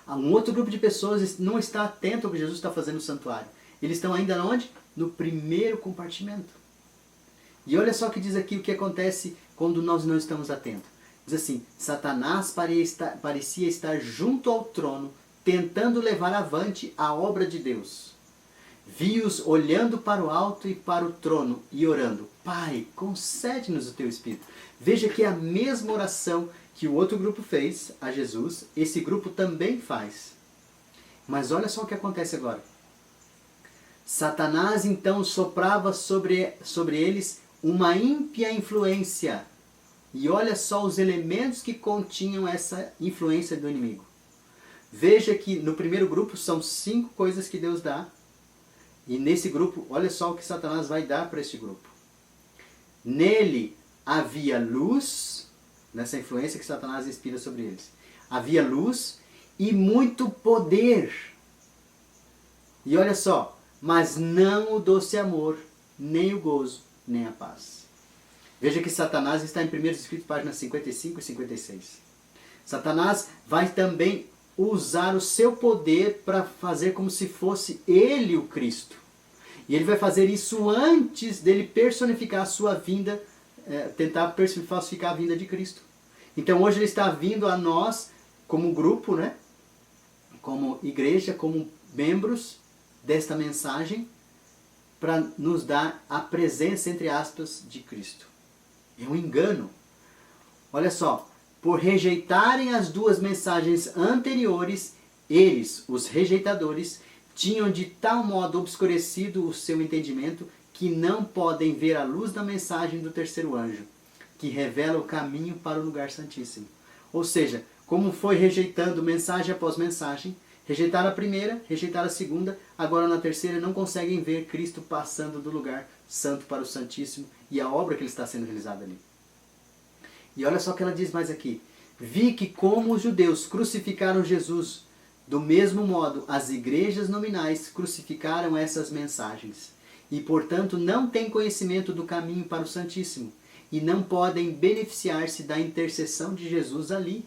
Um outro grupo de pessoas não está atento ao que Jesus está fazendo no santuário. Eles estão ainda onde? No primeiro compartimento. E olha só o que diz aqui o que acontece quando nós não estamos atentos. Diz assim: Satanás parecia estar junto ao trono, tentando levar avante a obra de Deus. Vi-os olhando para o alto e para o trono e orando: Pai, concede-nos o teu Espírito. Veja que é a mesma oração que o outro grupo fez a Jesus, esse grupo também faz. Mas olha só o que acontece agora. Satanás então soprava sobre eles uma ímpia influência. E olha só os elementos que continham essa influência do inimigo. Veja que no primeiro grupo são 5 coisas que Deus dá. E nesse grupo, olha só o que Satanás vai dar para este grupo. Nele havia luz, nessa influência que Satanás inspira sobre eles. Havia luz e muito poder. E olha só, mas não o doce amor, nem o gozo, nem a paz. Veja que Satanás está em 1 Escrito, páginas 55 e 56. Satanás vai também usar o seu poder para fazer como se fosse ele o Cristo. E ele vai fazer isso antes dele personificar a sua vinda, tentar falsificar a vinda de Cristo. Então hoje ele está vindo a nós como grupo, né? Como igreja, como membros desta mensagem, para nos dar a presença, entre aspas, de Cristo. É um engano. Olha só, por rejeitarem as 2 mensagens anteriores, eles, os rejeitadores, tinham de tal modo obscurecido o seu entendimento que não podem ver a luz da mensagem do terceiro anjo, que revela o caminho para o lugar santíssimo. Ou seja, como foi rejeitando mensagem após mensagem, rejeitaram a primeira, rejeitaram a segunda, agora na terceira não conseguem ver Cristo passando do lugar santo para o santíssimo e a obra que ele está sendo realizada ali. E olha só o que ela diz mais aqui. Vi que como os judeus crucificaram Jesus, do mesmo modo as igrejas nominais crucificaram essas mensagens. E portanto não têm conhecimento do caminho para o Santíssimo. E não podem beneficiar-se da intercessão de Jesus ali.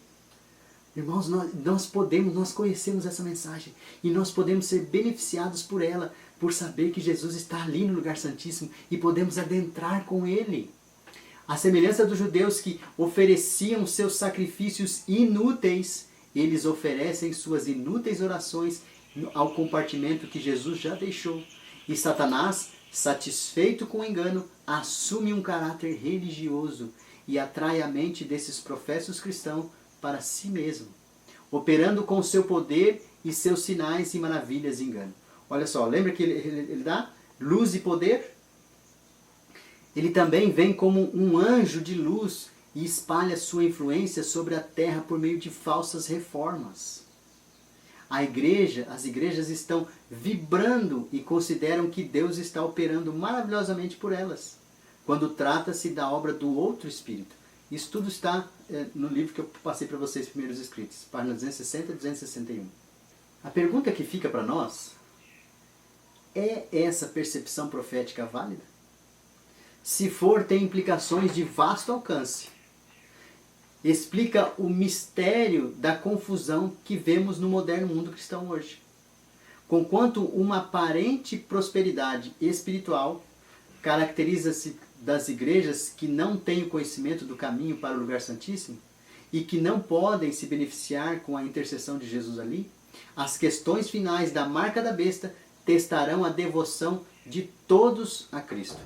Irmãos, nós conhecemos essa mensagem. E nós podemos ser beneficiados por ela, por saber que Jesus está ali no lugar santíssimo e podemos adentrar com Ele. A semelhança dos judeus que ofereciam seus sacrifícios inúteis, eles oferecem suas inúteis orações ao compartimento que Jesus já deixou. E Satanás, satisfeito com o engano, assume um caráter religioso e atrai a mente desses professos cristãos para si mesmo, operando com seu poder e seus sinais e maravilhas e engano. Olha só, lembra que ele dá luz e poder? Ele também vem como um anjo de luz e espalha sua influência sobre a terra por meio de falsas reformas. As igrejas estão vibrando e consideram que Deus está operando maravilhosamente por elas, quando trata-se da obra do outro Espírito. Isso tudo está no livro que eu passei para vocês, Primeiros Escritos, páginas 260 e 261. A pergunta que fica para nós, é essa percepção profética válida? Se for, tem implicações de vasto alcance. Explica o mistério da confusão que vemos no moderno mundo cristão hoje. Conquanto uma aparente prosperidade espiritual caracteriza-se das igrejas que não têm o conhecimento do caminho para o lugar santíssimo e que não podem se beneficiar com a intercessão de Jesus ali, as questões finais da marca da besta testarão a devoção de todos a Cristo.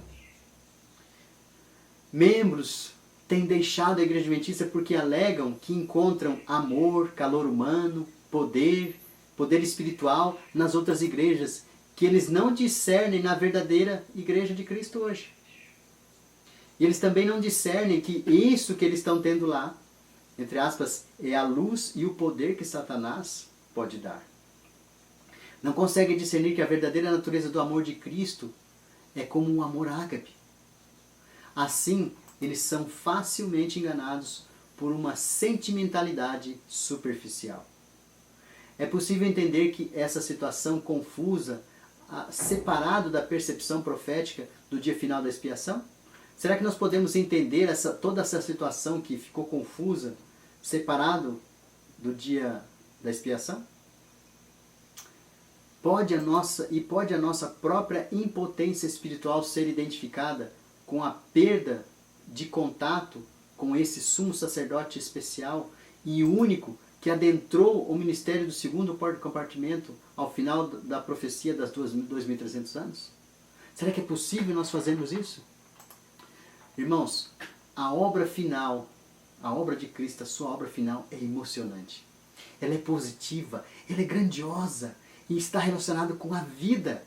Membros têm deixado a Igreja Adventista porque alegam que encontram amor, calor humano, poder espiritual nas outras igrejas, que eles não discernem na verdadeira Igreja de Cristo hoje. E eles também não discernem que isso que eles estão tendo lá, entre aspas, é a luz e o poder que Satanás pode dar. Não conseguem discernir que a verdadeira natureza do amor de Cristo é como um amor ágape. Assim, eles são facilmente enganados por uma sentimentalidade superficial. É possível entender que essa situação confusa, separado da percepção profética do dia final da expiação? Será que nós podemos entender toda essa situação que ficou confusa, separado do dia da expiação? Pode a nossa própria impotência espiritual ser identificada com a perda de contato com esse sumo sacerdote especial e único que adentrou o ministério do segundo compartimento ao final da profecia das 2.300 anos? Será que é possível nós fazermos isso? Irmãos, a obra de Cristo, a sua obra final é emocionante. Ela é positiva, ela é grandiosa e está relacionada com a vida.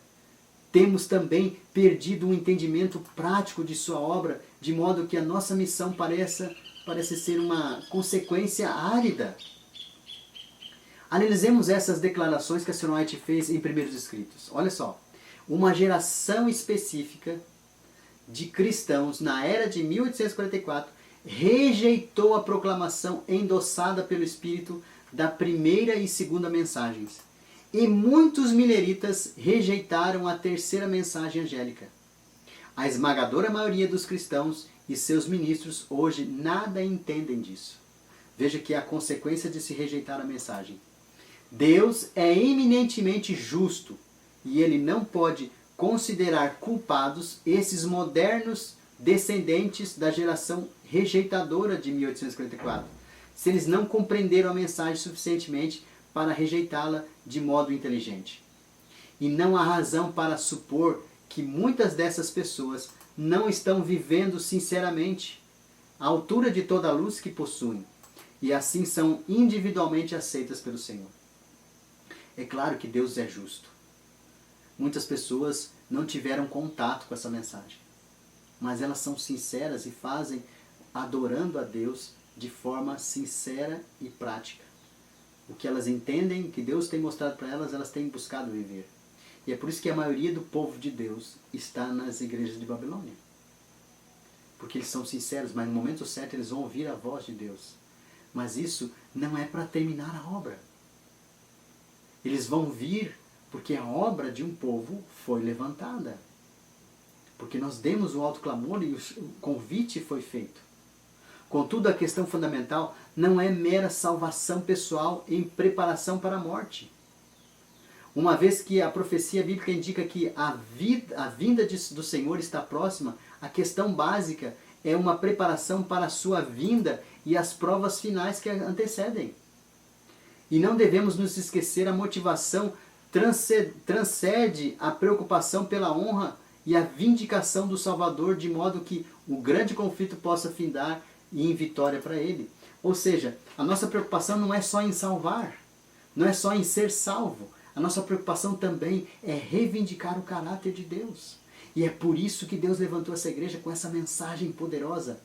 Temos também perdido um entendimento prático de sua obra, de modo que a nossa missão parece ser uma consequência árida. Analisemos essas declarações que a Sr. White fez em Primeiros Escritos. Olha só, uma geração específica de cristãos na era de 1844 rejeitou a proclamação endossada pelo Espírito da primeira e segunda mensagens. E muitos mileritas rejeitaram a terceira mensagem angélica. A esmagadora maioria dos cristãos e seus ministros hoje nada entendem disso. Veja que é a consequência de se rejeitar a mensagem. Deus é eminentemente justo e ele não pode considerar culpados esses modernos descendentes da geração rejeitadora de 1844, se eles não compreenderam a mensagem suficientemente para rejeitá-la de modo inteligente. E não há razão para supor que muitas dessas pessoas não estão vivendo sinceramente à altura de toda a luz que possuem, e assim são individualmente aceitas pelo Senhor. É claro que Deus é justo. Muitas pessoas não tiveram contato com essa mensagem, mas elas são sinceras e fazem adorando a Deus de forma sincera e prática. O que elas entendem, que Deus tem mostrado para elas, elas têm buscado viver. E é por isso que a maioria do povo de Deus está nas igrejas de Babilônia. Porque eles são sinceros, mas no momento certo eles vão ouvir a voz de Deus. Mas isso não é para terminar a obra. Eles vão vir porque a obra de um povo foi levantada. Porque nós demos o alto clamor e o convite foi feito. Contudo, a questão fundamental não é mera salvação pessoal em preparação para a morte. Uma vez que a profecia bíblica indica que a vinda do Senhor está próxima, a questão básica é uma preparação para a sua vinda e as provas finais que a antecedem. E não devemos nos esquecer, a motivação transcende a preocupação pela honra e a vindicação do Salvador, de modo que o grande conflito possa findar e em vitória para Ele. Ou seja, a nossa preocupação não é só em salvar, não é só em ser salvo. A nossa preocupação também é reivindicar o caráter de Deus. E é por isso que Deus levantou essa igreja com essa mensagem poderosa.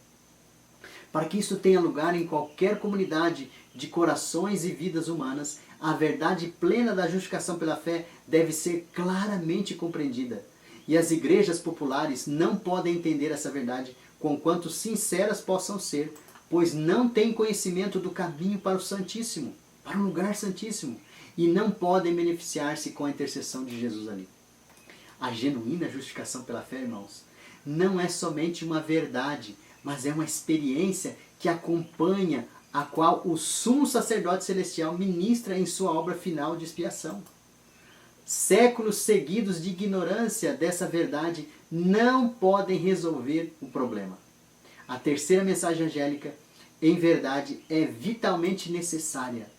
Para que isso tenha lugar em qualquer comunidade de corações e vidas humanas, a verdade plena da justificação pela fé deve ser claramente compreendida. E as igrejas populares não podem entender essa verdade, conquanto sinceras possam ser, pois não têm conhecimento do caminho para o Santíssimo, para o lugar santíssimo, e não podem beneficiar-se com a intercessão de Jesus ali. A genuína justificação pela fé, irmãos, não é somente uma verdade, mas é uma experiência que acompanha a qual o sumo sacerdote celestial ministra em sua obra final de expiação. Séculos seguidos de ignorância dessa verdade não podem resolver o problema. A terceira mensagem angélica, em verdade, é vitalmente necessária.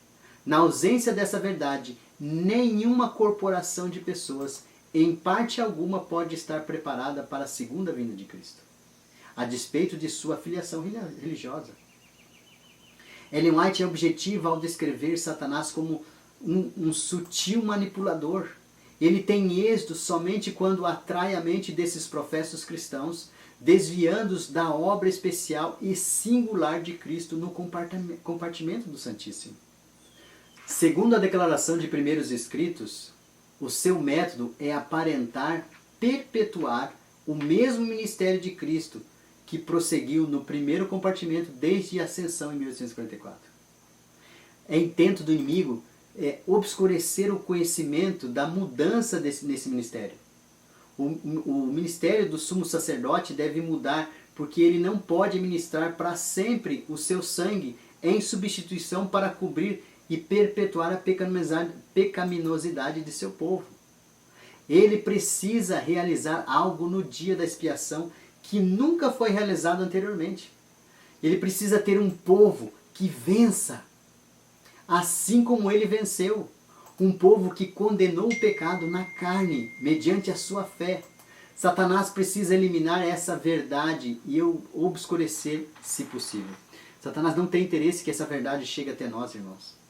Na ausência dessa verdade, nenhuma corporação de pessoas, em parte alguma, pode estar preparada para a segunda vinda de Cristo, a despeito de sua filiação religiosa. Ellen White é objetiva ao descrever Satanás como um sutil manipulador. Ele tem êxito somente quando atrai a mente desses professos cristãos, desviando-os da obra especial e singular de Cristo no compartimento do Santíssimo. Segundo a declaração de primeiros escritos, o seu método é aparentar perpetuar o mesmo ministério de Cristo que prosseguiu no primeiro compartimento desde a ascensão em 1844. É intento do inimigo obscurecer o conhecimento da mudança nesse ministério. O ministério do sumo sacerdote deve mudar porque ele não pode ministrar para sempre o seu sangue em substituição para cobrir e perpetuar a pecaminosidade de seu povo. Ele precisa realizar algo no dia da expiação que nunca foi realizado anteriormente. Ele precisa ter um povo que vença, assim como ele venceu. Um povo que condenou o pecado na carne, mediante a sua fé. Satanás precisa eliminar essa verdade e obscurecer, se possível. Satanás não tem interesse que essa verdade chegue até nós, irmãos.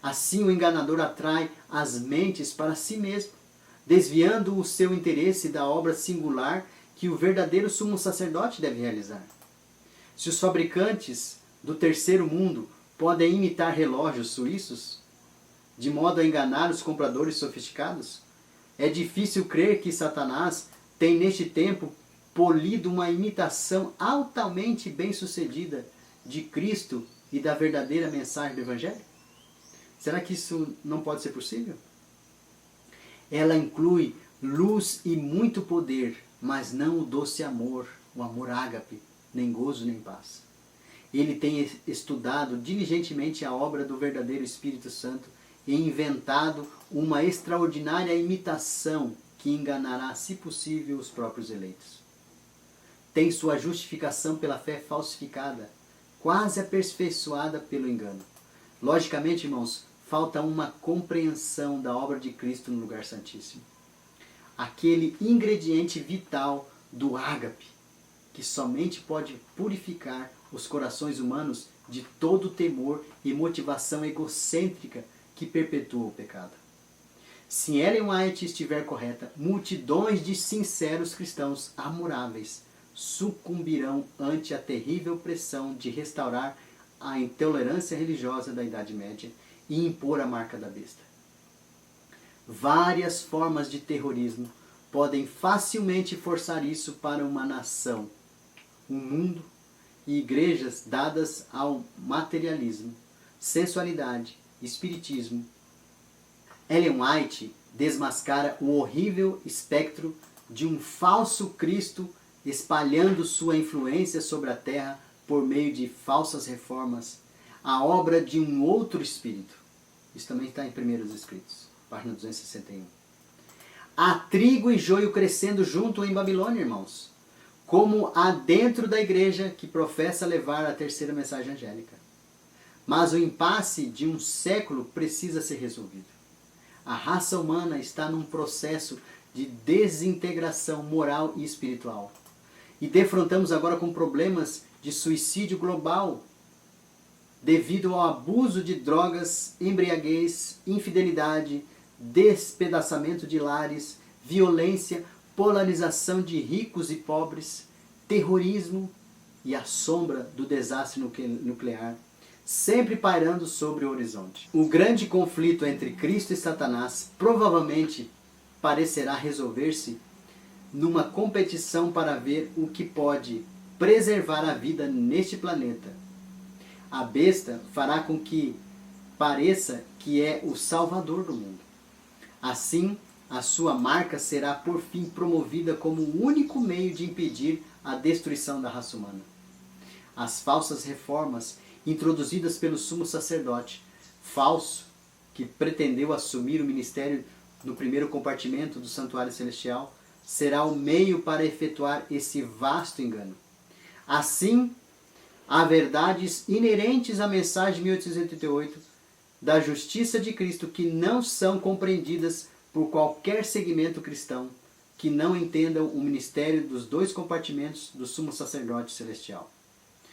Assim o enganador atrai as mentes para si mesmo, desviando o seu interesse da obra singular que o verdadeiro sumo sacerdote deve realizar. Se os fabricantes do terceiro mundo podem imitar relógios suíços, de modo a enganar os compradores sofisticados, é difícil crer que Satanás tem neste tempo polido uma imitação altamente bem-sucedida de Cristo e da verdadeira mensagem do Evangelho? Será que isso não pode ser possível? Ela inclui luz e muito poder, mas não o doce amor, o amor ágape, nem gozo nem paz. Ele tem estudado diligentemente a obra do verdadeiro Espírito Santo e inventado uma extraordinária imitação que enganará, se possível, os próprios eleitos. Tem sua justificação pela fé falsificada, quase aperfeiçoada pelo engano. Logicamente, irmãos, falta uma compreensão da obra de Cristo no lugar santíssimo. Aquele ingrediente vital do ágape, que somente pode purificar os corações humanos de todo temor e motivação egocêntrica que perpetua o pecado. Se Ellen White estiver correta, multidões de sinceros cristãos amoráveis sucumbirão ante a terrível pressão de restaurar a intolerância religiosa da Idade Média e impor a marca da besta. Várias formas de terrorismo podem facilmente forçar isso para uma nação, um mundo e igrejas dadas ao materialismo, sensualidade, espiritismo. Ellen White desmascara o horrível espectro de um falso Cristo espalhando sua influência sobre a terra por meio de falsas reformas, a obra de um outro espírito. Isso também está em Primeiros Escritos, página 261. Há trigo e joio crescendo junto em Babilônia, irmãos, como há dentro da igreja que professa levar a terceira mensagem angélica. Mas o impasse de um século precisa ser resolvido. A raça humana está num processo de desintegração moral e espiritual. E defrontamos agora com problemas de suicídio global devido ao abuso de drogas, embriaguez, infidelidade, despedaçamento de lares, violência, polarização de ricos e pobres, terrorismo e a sombra do desastre nuclear, sempre pairando sobre o horizonte. O grande conflito entre Cristo e Satanás provavelmente parecerá resolver-se numa competição para ver o que pode preservar a vida neste planeta. A besta fará com que pareça que é o salvador do mundo. Assim, a sua marca será por fim promovida como o único meio de impedir a destruição da raça humana. As falsas reformas introduzidas pelo sumo sacerdote, falso, que pretendeu assumir o ministério no primeiro compartimento do santuário celestial, será o meio para efetuar esse vasto engano. Assim, há verdades inerentes à mensagem de 1888 da justiça de Cristo que não são compreendidas por qualquer segmento cristão que não entendam o ministério dos dois compartimentos do sumo sacerdote celestial.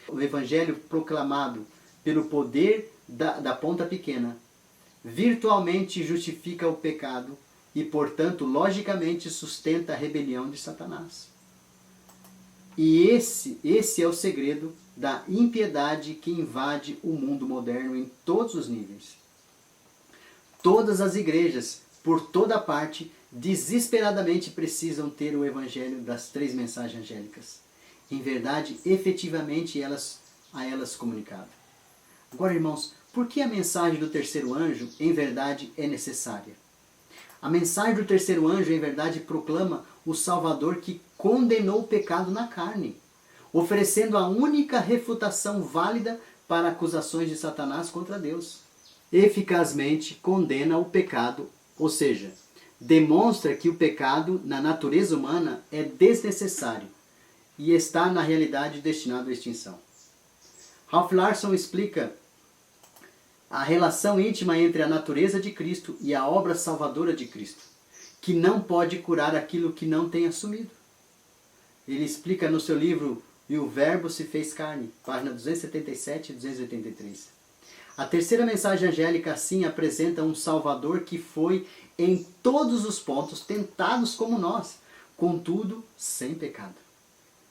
O evangelho proclamado pelo poder da ponta pequena virtualmente justifica o pecado e, portanto, logicamente sustenta a rebelião de Satanás. E esse é o segredo da impiedade que invade o mundo moderno em todos os níveis. Todas as igrejas, por toda parte, desesperadamente precisam ter o evangelho das três mensagens angélicas. Em verdade, efetivamente a elas comunicado. Agora, irmãos, por que a mensagem do terceiro anjo, em verdade, é necessária? A mensagem do terceiro anjo, em verdade, proclama o Salvador que condenou o pecado na carne, oferecendo a única refutação válida para acusações de Satanás contra Deus. Eficazmente condena o pecado, ou seja, demonstra que o pecado na natureza humana é desnecessário e está na realidade destinado à extinção. Ralph Larson explica a relação íntima entre a natureza de Cristo e a obra salvadora de Cristo, que não pode curar aquilo que não tem assumido. Ele explica no seu livro E o Verbo se fez carne, página 277 e 283. A terceira mensagem angélica assim apresenta um Salvador que foi em todos os pontos tentados como nós, contudo sem pecado.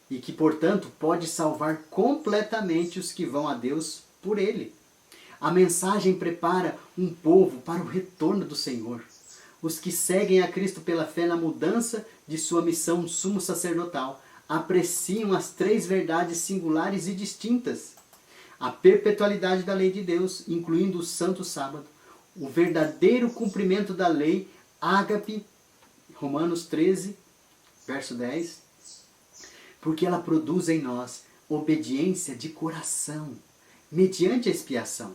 E que, portanto, pode salvar completamente os que vão a Deus por ele. A mensagem prepara um povo para o retorno do Senhor. Os que seguem a Cristo pela fé na mudança de sua missão sumo sacerdotal apreciam as três verdades singulares e distintas. A perpetualidade da lei de Deus, incluindo o santo sábado, o verdadeiro cumprimento da lei, ágape, Romanos 13, verso 10, porque ela produz em nós obediência de coração, mediante a expiação.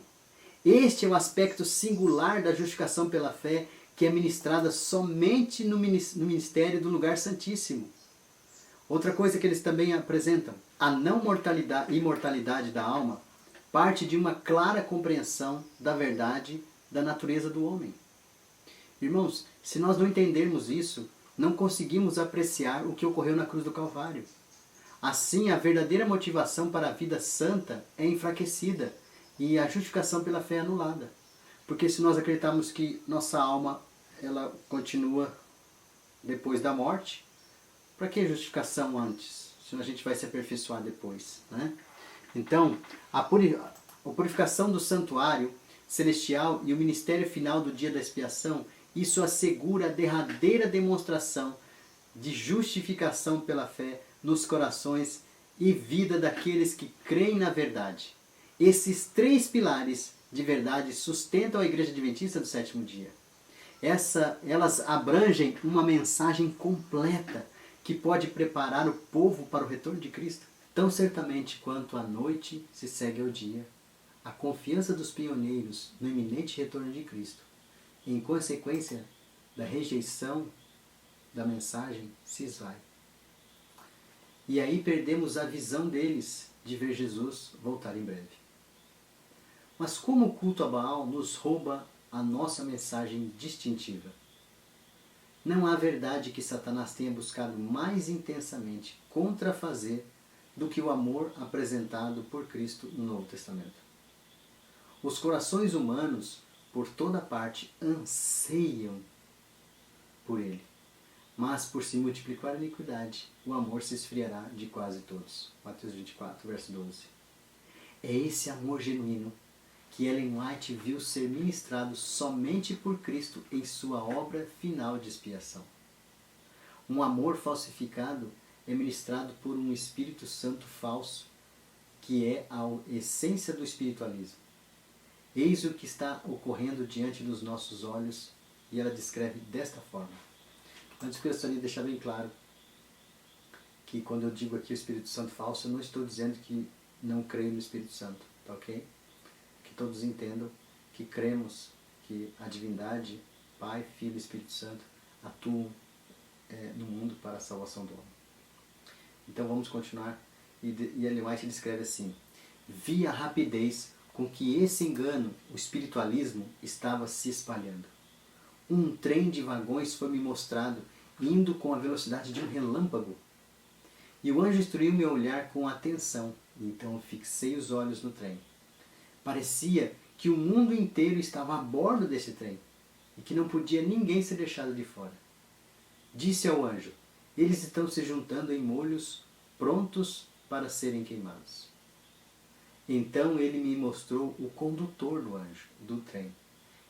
Este é o aspecto singular da justificação pela fé, que é ministrada somente no ministério do lugar santíssimo. Outra coisa que eles também apresentam, a não imortalidade da alma, parte de uma clara compreensão da verdade da natureza do homem. Irmãos, se nós não entendermos isso, não conseguimos apreciar o que ocorreu na cruz do Calvário. Assim, a verdadeira motivação para a vida santa é enfraquecida e a justificação pela fé é anulada. Porque se nós acreditarmos que nossa alma ela continua depois da morte, para que justificação antes? Se a gente vai se aperfeiçoar depois, né? Então, a purificação do santuário celestial e o ministério final do dia da expiação, isso assegura a derradeira demonstração de justificação pela fé nos corações e vida daqueles que creem na verdade. Esses três pilares de verdade sustentam a Igreja Adventista do sétimo dia. Elas abrangem uma mensagem completa que pode preparar o povo para o retorno de Cristo. Tão certamente quanto a noite se segue ao dia, a confiança dos pioneiros no iminente retorno de Cristo, em consequência da rejeição da mensagem, se esvai. E aí perdemos a visão deles de ver Jesus voltar em breve. Mas como o culto a Baal nos rouba a nossa mensagem distintiva? Não há verdade que Satanás tenha buscado mais intensamente contrafazer do que o amor apresentado por Cristo no Novo Testamento. Os corações humanos, por toda parte, anseiam por ele. Mas por se multiplicar a iniquidade, o amor se esfriará de quase todos. Mateus 24, verso 12. É esse amor genuíno que Ellen White viu ser ministrado somente por Cristo em sua obra final de expiação. Um amor falsificado é ministrado por um Espírito Santo falso, que é a essência do espiritualismo. Eis o que está ocorrendo diante dos nossos olhos, e ela descreve desta forma. Antes eu gostaria de deixar bem claro que quando eu digo aqui o Espírito Santo falso, eu não estou dizendo que não creio no Espírito Santo, tá ok? Que todos entendam que cremos que a divindade, Pai, Filho e Espírito Santo, atuam no mundo para a salvação do homem. Então vamos continuar. E Ellen White descreve assim: vi a rapidez com que esse engano, o espiritualismo, estava se espalhando. Um trem de vagões foi me mostrado, indo com a velocidade de um relâmpago. E o anjo instruiu meu olhar com atenção, e então fixei os olhos no trem. Parecia que o mundo inteiro estava a bordo desse trem, e que não podia ninguém ser deixado de fora. Disse ao anjo: eles estão se juntando em molhos, prontos para serem queimados. Então ele me mostrou o condutor do trem,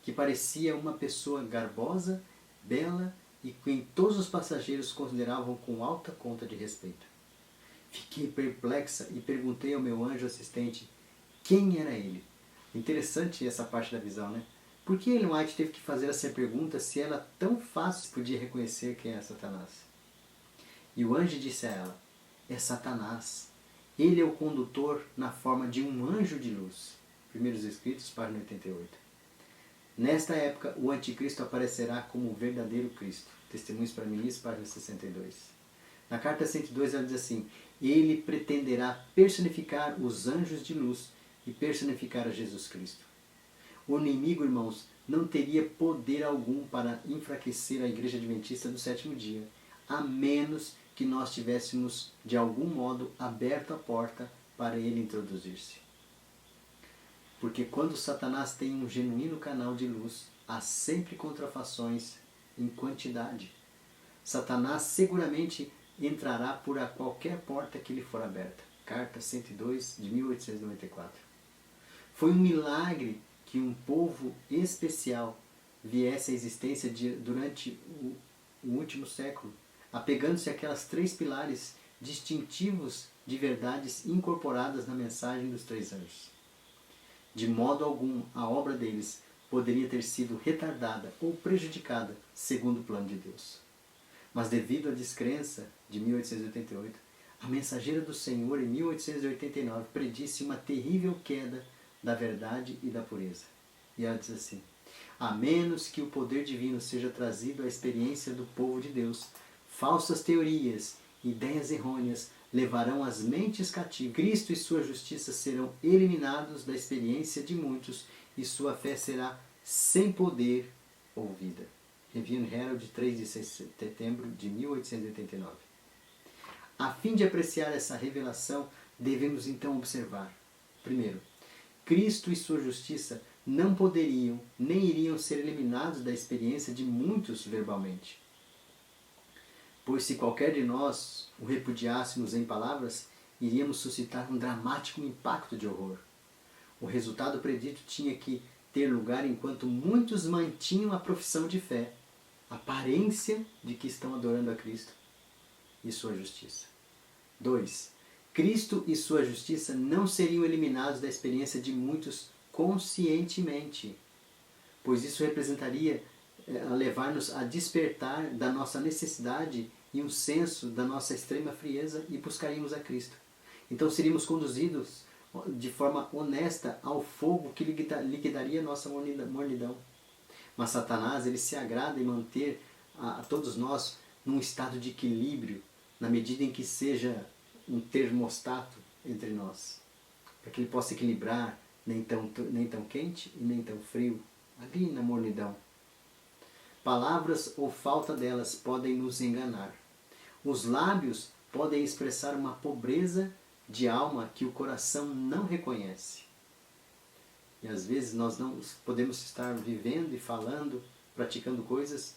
que parecia uma pessoa garbosa, bela e quem todos os passageiros consideravam com alta conta de respeito. Fiquei perplexa e perguntei ao meu anjo assistente quem era ele. Interessante essa parte da visão, né? Por que Ellen White teve que fazer essa pergunta se ela tão fácil podia reconhecer quem é Satanás? E o anjo disse a ela: é Satanás. Ele é o condutor na forma de um anjo de luz. Primeiros Escritos, página 88. Nesta época, o anticristo aparecerá como o verdadeiro Cristo. Testemunhos para Ministros, página 62. Na carta 102 ela diz assim: ele pretenderá personificar os anjos de luz e personificar a Jesus Cristo. O inimigo, irmãos, não teria poder algum para enfraquecer a Igreja Adventista do sétimo dia, a menos que nós tivéssemos, de algum modo, aberto a porta para ele introduzir-se. Porque quando Satanás tem um genuíno canal de luz, há sempre contrafações em quantidade. Satanás seguramente entrará por a qualquer porta que lhe for aberta. Carta 102, de 1894. Foi um milagre que um povo especial viesse à existência durante o último século, apegando-se àquelas três pilares distintivos de verdades incorporadas na mensagem dos três anjos. De modo algum, a obra deles poderia ter sido retardada ou prejudicada segundo o plano de Deus. Mas devido à descrença de 1888, a mensageira do Senhor, em 1889, predisse uma terrível queda da verdade e da pureza. E ela diz assim: a menos que o poder divino seja trazido à experiência do povo de Deus, falsas teorias, ideias errôneas levarão as mentes cativas. Cristo e sua justiça serão eliminados da experiência de muitos e sua fé será sem poder ouvida. Review Herald, 3 de setembro de 1889. A fim de apreciar essa revelação, devemos então observar: primeiro, Cristo e sua justiça não poderiam nem iriam ser eliminados da experiência de muitos verbalmente. Pois se qualquer de nós o repudiássemos em palavras, iríamos suscitar um dramático impacto de horror. O resultado predito tinha que ter lugar enquanto muitos mantinham a profissão de fé, a aparência de que estão adorando a Cristo e sua justiça. 2. Cristo e sua justiça não seriam eliminados da experiência de muitos conscientemente, pois isso representaria a levar-nos a despertar da nossa necessidade e um senso da nossa extrema frieza e buscaríamos a Cristo. Então seríamos conduzidos de forma honesta ao fogo que liquidaria a nossa mornidão. Mas Satanás, ele se agrada em manter a todos nós num estado de equilíbrio, na medida em que seja um termostato entre nós, para que ele possa equilibrar nem tão quente e nem tão frio, ali na mornidão. Palavras ou falta delas podem nos enganar. Os lábios podem expressar uma pobreza de alma que o coração não reconhece. E às vezes nós não podemos estar vivendo e falando, praticando coisas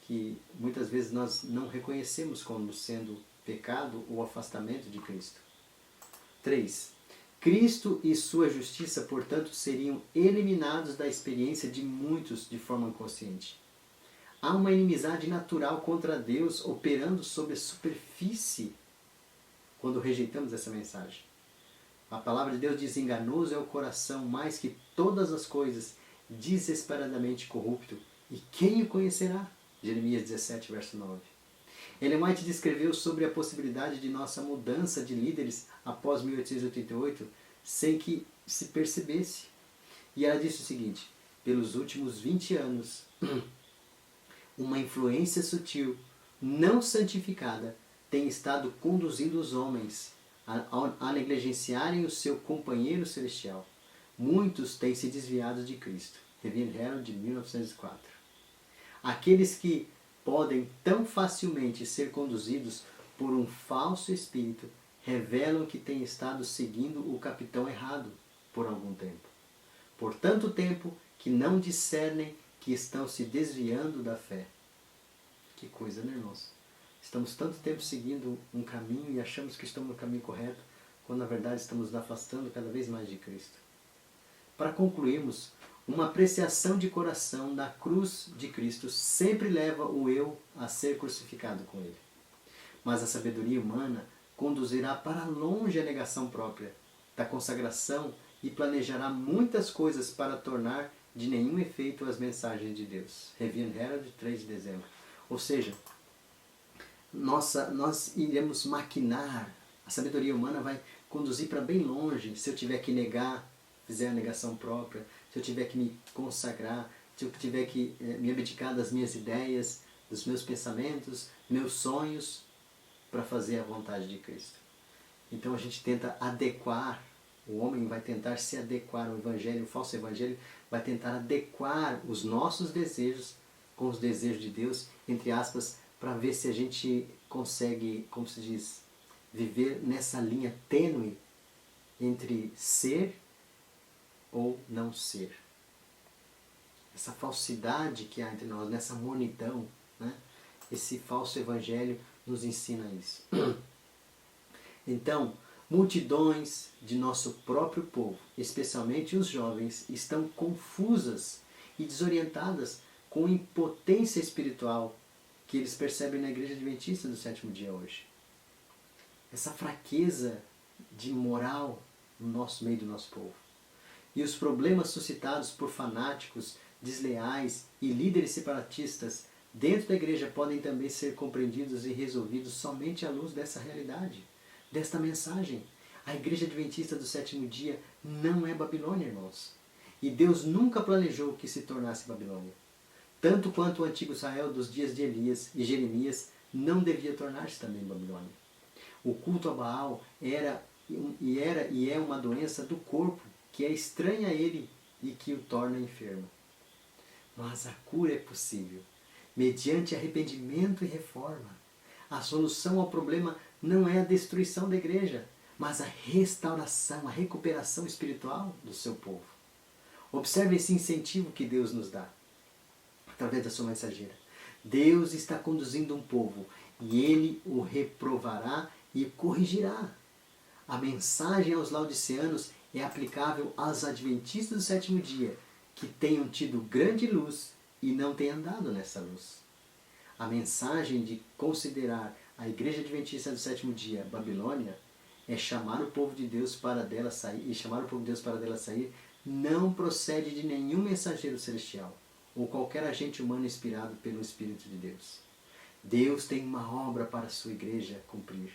que muitas vezes nós não reconhecemos como sendo pecado ou afastamento de Cristo. 3. Cristo e sua justiça, portanto, seriam eliminados da experiência de muitos de forma inconsciente. Há uma inimizade natural contra Deus operando sobre a superfície quando rejeitamos essa mensagem. A palavra de Deus diz: enganoso é o coração mais que todas as coisas, desesperadamente corrupto, e quem o conhecerá? Jeremias 17, verso 9. Ellen White descreveu sobre a possibilidade de nossa mudança de líderes após 1888 sem que se percebesse. E ela disse o seguinte: pelos últimos 20 anos, uma influência sutil, não santificada, tem estado conduzindo os homens a negligenciarem o seu companheiro celestial. Muitos têm se desviado de Cristo. Review and Herald, de 1904. Aqueles que podem tão facilmente ser conduzidos por um falso espírito revelam que têm estado seguindo o capitão errado por algum tempo. Por tanto tempo que não discernem que estão se desviando da fé. Que coisa, né, irmãos? Estamos tanto tempo seguindo um caminho e achamos que estamos no caminho correto, quando na verdade estamos nos afastando cada vez mais de Cristo. Para concluirmos, uma apreciação de coração da cruz de Cristo sempre leva o eu a ser crucificado com ele. Mas a sabedoria humana conduzirá para longe a negação própria da consagração e planejará muitas coisas para tornar de nenhum efeito as mensagens de Deus. Review and Herald, 3 de dezembro. Ou seja, nós iremos maquinar, a sabedoria humana vai conduzir para bem longe, se eu tiver que negar, fizer a negação própria, se eu tiver que me consagrar, se eu tiver que me abdicar das minhas ideias, dos meus pensamentos, meus sonhos, para fazer a vontade de Cristo. Então a gente tenta adequar, o homem vai tentar se adequar ao evangelho, o falso evangelho vai tentar adequar os nossos desejos com os desejos de Deus, entre aspas, para ver se a gente consegue, como se diz, viver nessa linha tênue entre ser ou não ser. Essa falsidade que há entre nós, nessa mornidão, né? Esse falso evangelho nos ensina isso. Então, multidões de nosso próprio povo, especialmente os jovens, estão confusas e desorientadas com a impotência espiritual que eles percebem na Igreja Adventista do Sétimo Dia hoje. Essa fraqueza de moral no nosso meio do nosso povo. E os problemas suscitados por fanáticos, desleais e líderes separatistas dentro da igreja podem também ser compreendidos e resolvidos somente à luz dessa realidade, desta mensagem. A Igreja Adventista do Sétimo Dia não é Babilônia, irmãos. E Deus nunca planejou que se tornasse Babilônia. Tanto quanto o antigo Israel dos dias de Elias e Jeremias não devia tornar-se também Babilônia. O culto a Baal era e é uma doença do corpo que é estranha a ele e que o torna enfermo. Mas a cura é possível, mediante arrependimento e reforma. A solução ao problema não é a destruição da igreja, mas a restauração, a recuperação espiritual do seu povo. Observe esse incentivo que Deus nos dá, através da sua mensageira. Deus está conduzindo um povo e ele o reprovará e corrigirá. A mensagem aos laodiceanos é aplicável aos adventistas do sétimo dia, que tenham tido grande luz e não tenham andado nessa luz. A mensagem de considerar a Igreja Adventista do sétimo dia Babilônia é chamar o povo de Deus para dela sair, e chamar o povo de Deus para dela sair não procede de nenhum mensageiro celestial ou qualquer agente humano inspirado pelo Espírito de Deus. Deus tem uma obra para a sua igreja cumprir.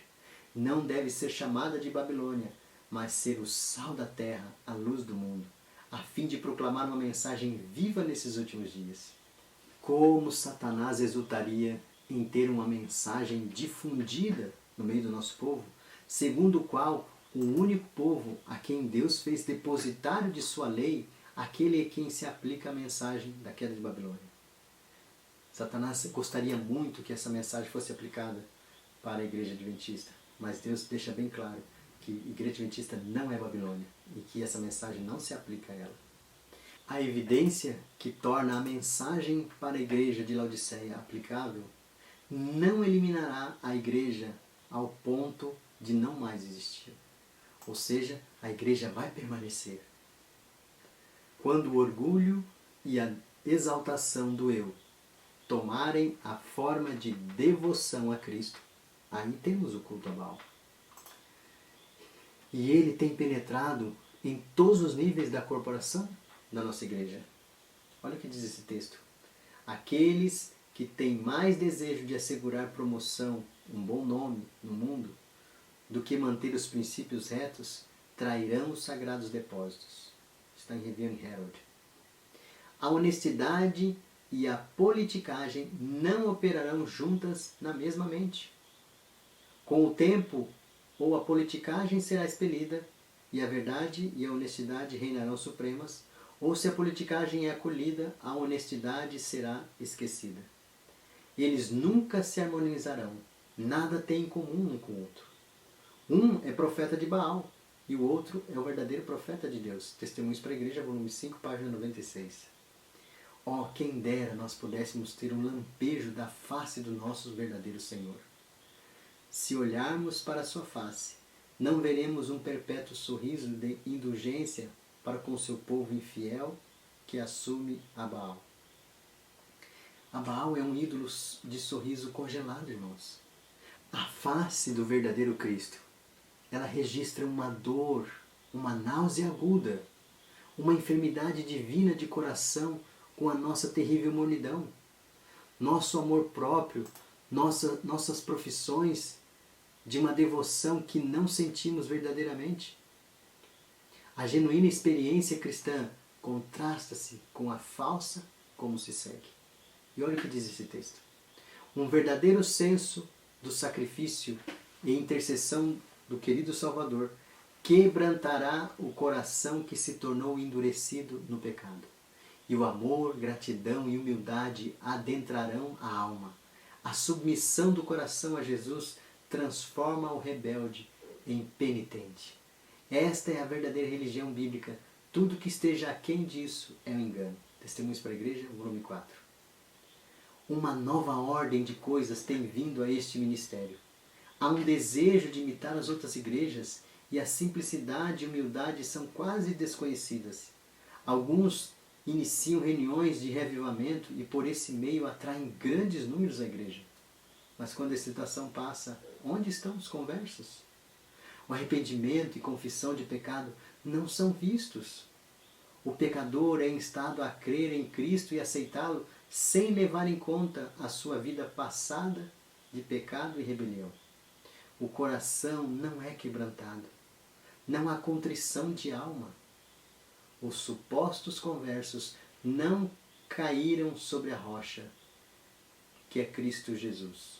Não deve ser chamada de Babilônia, mas ser o sal da terra, a luz do mundo, a fim de proclamar uma mensagem viva nesses últimos dias. Como Satanás exultaria em ter uma mensagem difundida no meio do nosso povo, segundo o qual o único povo a quem Deus fez depositário de sua lei, aquele a quem se aplica a mensagem da queda de Babilônia. Satanás gostaria muito que essa mensagem fosse aplicada para a Igreja Adventista, mas Deus deixa bem claro que a Igreja Adventista não é Babilônia e que essa mensagem não se aplica a ela. A evidência que torna a mensagem para a Igreja de Laodiceia aplicável não eliminará a Igreja ao ponto de não mais existir. Ou seja, a Igreja vai permanecer. Quando o orgulho e a exaltação do eu tomarem a forma de devoção a Cristo, aí temos o culto a Baal. E ele tem penetrado em todos os níveis da corporação da nossa igreja. Olha o que diz esse texto. Aqueles que têm mais desejo de assegurar promoção, um bom nome no mundo, do que manter os princípios retos, trairão os sagrados depósitos. Está em Review and Herald. A honestidade e a politicagem não operarão juntas na mesma mente. Com o tempo, ou a politicagem será expelida, e a verdade e a honestidade reinarão supremas, ou se a politicagem é acolhida, a honestidade será esquecida. Eles nunca se harmonizarão, nada têm em comum um com o outro. Um é profeta de Baal, e o outro é o verdadeiro profeta de Deus. Testemunhos para a Igreja, volume 5, página 96. Oh, quem dera nós pudéssemos ter um lampejo da face do nosso verdadeiro Senhor. Se olharmos para a sua face, não veremos um perpétuo sorriso de indulgência para com seu povo infiel que assume a Baal. A Baal é um ídolo de sorriso congelado, irmãos. A face do verdadeiro Cristo, ela registra uma dor, uma náusea aguda, uma enfermidade divina de coração com a nossa terrível mornidão. Nosso amor próprio, nossas profissões de uma devoção que não sentimos verdadeiramente. A genuína experiência cristã contrasta-se com a falsa como se segue. E olha o que diz esse texto. Um verdadeiro senso do sacrifício e intercessão do querido Salvador quebrantará o coração que se tornou endurecido no pecado. E o amor, gratidão e humildade adentrarão a alma. A submissão do coração a Jesus transforma o rebelde em penitente. Esta é a verdadeira religião bíblica. Tudo que esteja aquém disso é um engano. Testemunhos para a Igreja, volume 4. Uma nova ordem de coisas tem vindo a este ministério. Há um desejo de imitar as outras igrejas e a simplicidade e humildade são quase desconhecidas. Alguns iniciam reuniões de revivamento e por esse meio atraem grandes números à igreja. Mas quando a excitação passa, onde estão os conversos? O arrependimento e confissão de pecado não são vistos. O pecador é instado a crer em Cristo e aceitá-lo sem levar em conta a sua vida passada de pecado e rebelião. O coração não é quebrantado. Não há contrição de alma. Os supostos conversos não caíram sobre a rocha, que é Cristo Jesus.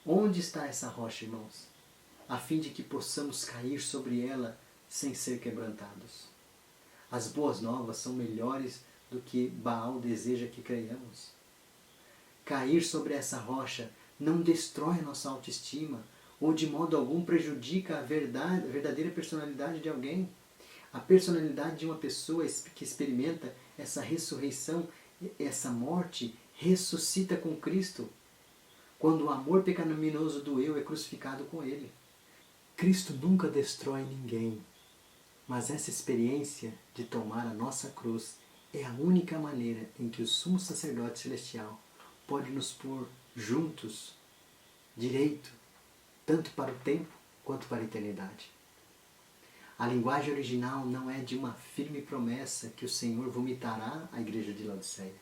Onde está essa rocha, irmãos? A fim de que possamos cair sobre ela sem ser quebrantados. As boas novas são melhores do que Baal deseja que creiamos. Cair sobre essa rocha não destrói a nossa autoestima ou de modo algum prejudica a verdadeira personalidade de alguém. A personalidade de uma pessoa que experimenta essa ressurreição, essa morte, ressuscita com Cristo, quando o amor pecaminoso do eu é crucificado com Ele. Cristo nunca destrói ninguém, mas essa experiência de tomar a nossa cruz é a única maneira em que o sumo sacerdote celestial pode nos pôr juntos, direito, tanto para o tempo quanto para a eternidade. A linguagem original não é de uma firme promessa que o Senhor vomitará a igreja de Laodiceia.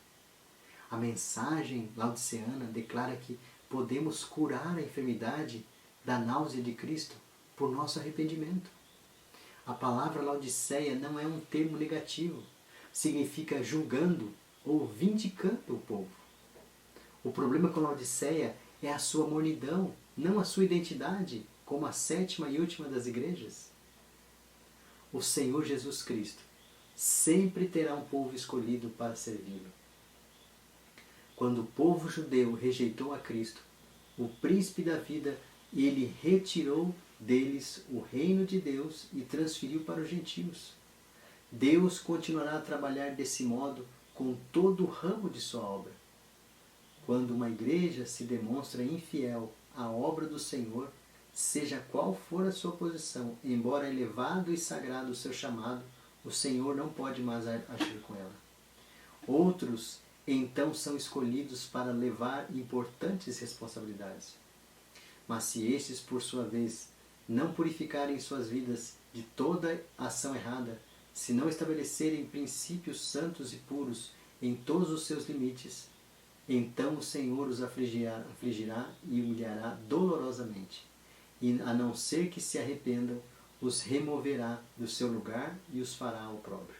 A mensagem laodiceana declara que podemos curar a enfermidade da náusea de Cristo por nosso arrependimento. A palavra Laodiceia não é um termo negativo. Significa julgando ou vindicando o povo. O problema com Laodiceia é a sua mornidão, não a sua identidade, como a sétima e última das igrejas. O Senhor Jesus Cristo sempre terá um povo escolhido para servi-lo. Quando o povo judeu rejeitou a Cristo, o príncipe da vida, ele retirou deles o reino de Deus e transferiu para os gentios. Deus continuará a trabalhar desse modo com todo o ramo de sua obra. Quando uma igreja se demonstra infiel à obra do Senhor, seja qual for a sua posição, embora elevado e sagrado o seu chamado, o Senhor não pode mais agir com ela. Outros, então, são escolhidos para levar importantes responsabilidades. Mas se estes, por sua vez, não purificarem suas vidas de toda ação errada, se não estabelecerem princípios santos e puros em todos os seus limites, então o Senhor os afligirá e humilhará dolorosamente. E, a não ser que se arrependam, os removerá do seu lugar e os fará opróbrio.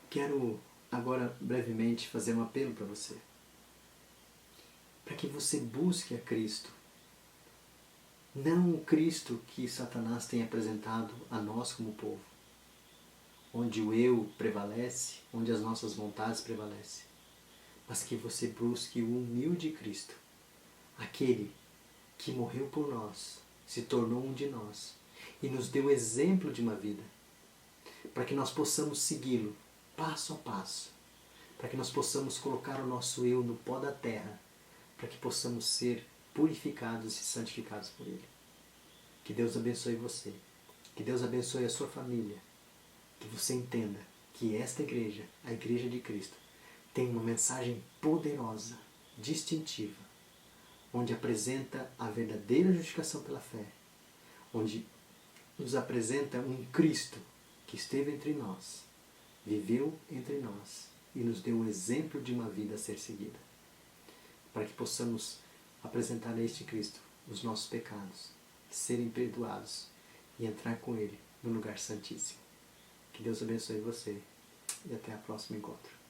Quero agora brevemente fazer um apelo para você. Para que você busque a Cristo. Não o Cristo que Satanás tem apresentado a nós como povo. Onde o eu prevalece, onde as nossas vontades prevalecem. Mas que você busque o humilde Cristo. Aquele que morreu por nós, se tornou um de nós e nos deu exemplo de uma vida. Para que nós possamos segui-lo passo a passo. Para que nós possamos colocar o nosso eu no pó da terra. Para que possamos ser purificados e santificados por Ele. Que Deus abençoe você. Que Deus abençoe a sua família. Que você entenda que esta igreja, a Igreja de Cristo, tem uma mensagem poderosa, distintiva, onde apresenta a verdadeira justificação pela fé, onde nos apresenta um Cristo que esteve entre nós, viveu entre nós e nos deu um exemplo de uma vida a ser seguida, para que possamos apresentar a este Cristo os nossos pecados, serem perdoados e entrar com Ele no lugar santíssimo. Que Deus abençoe você e até o próximo encontro.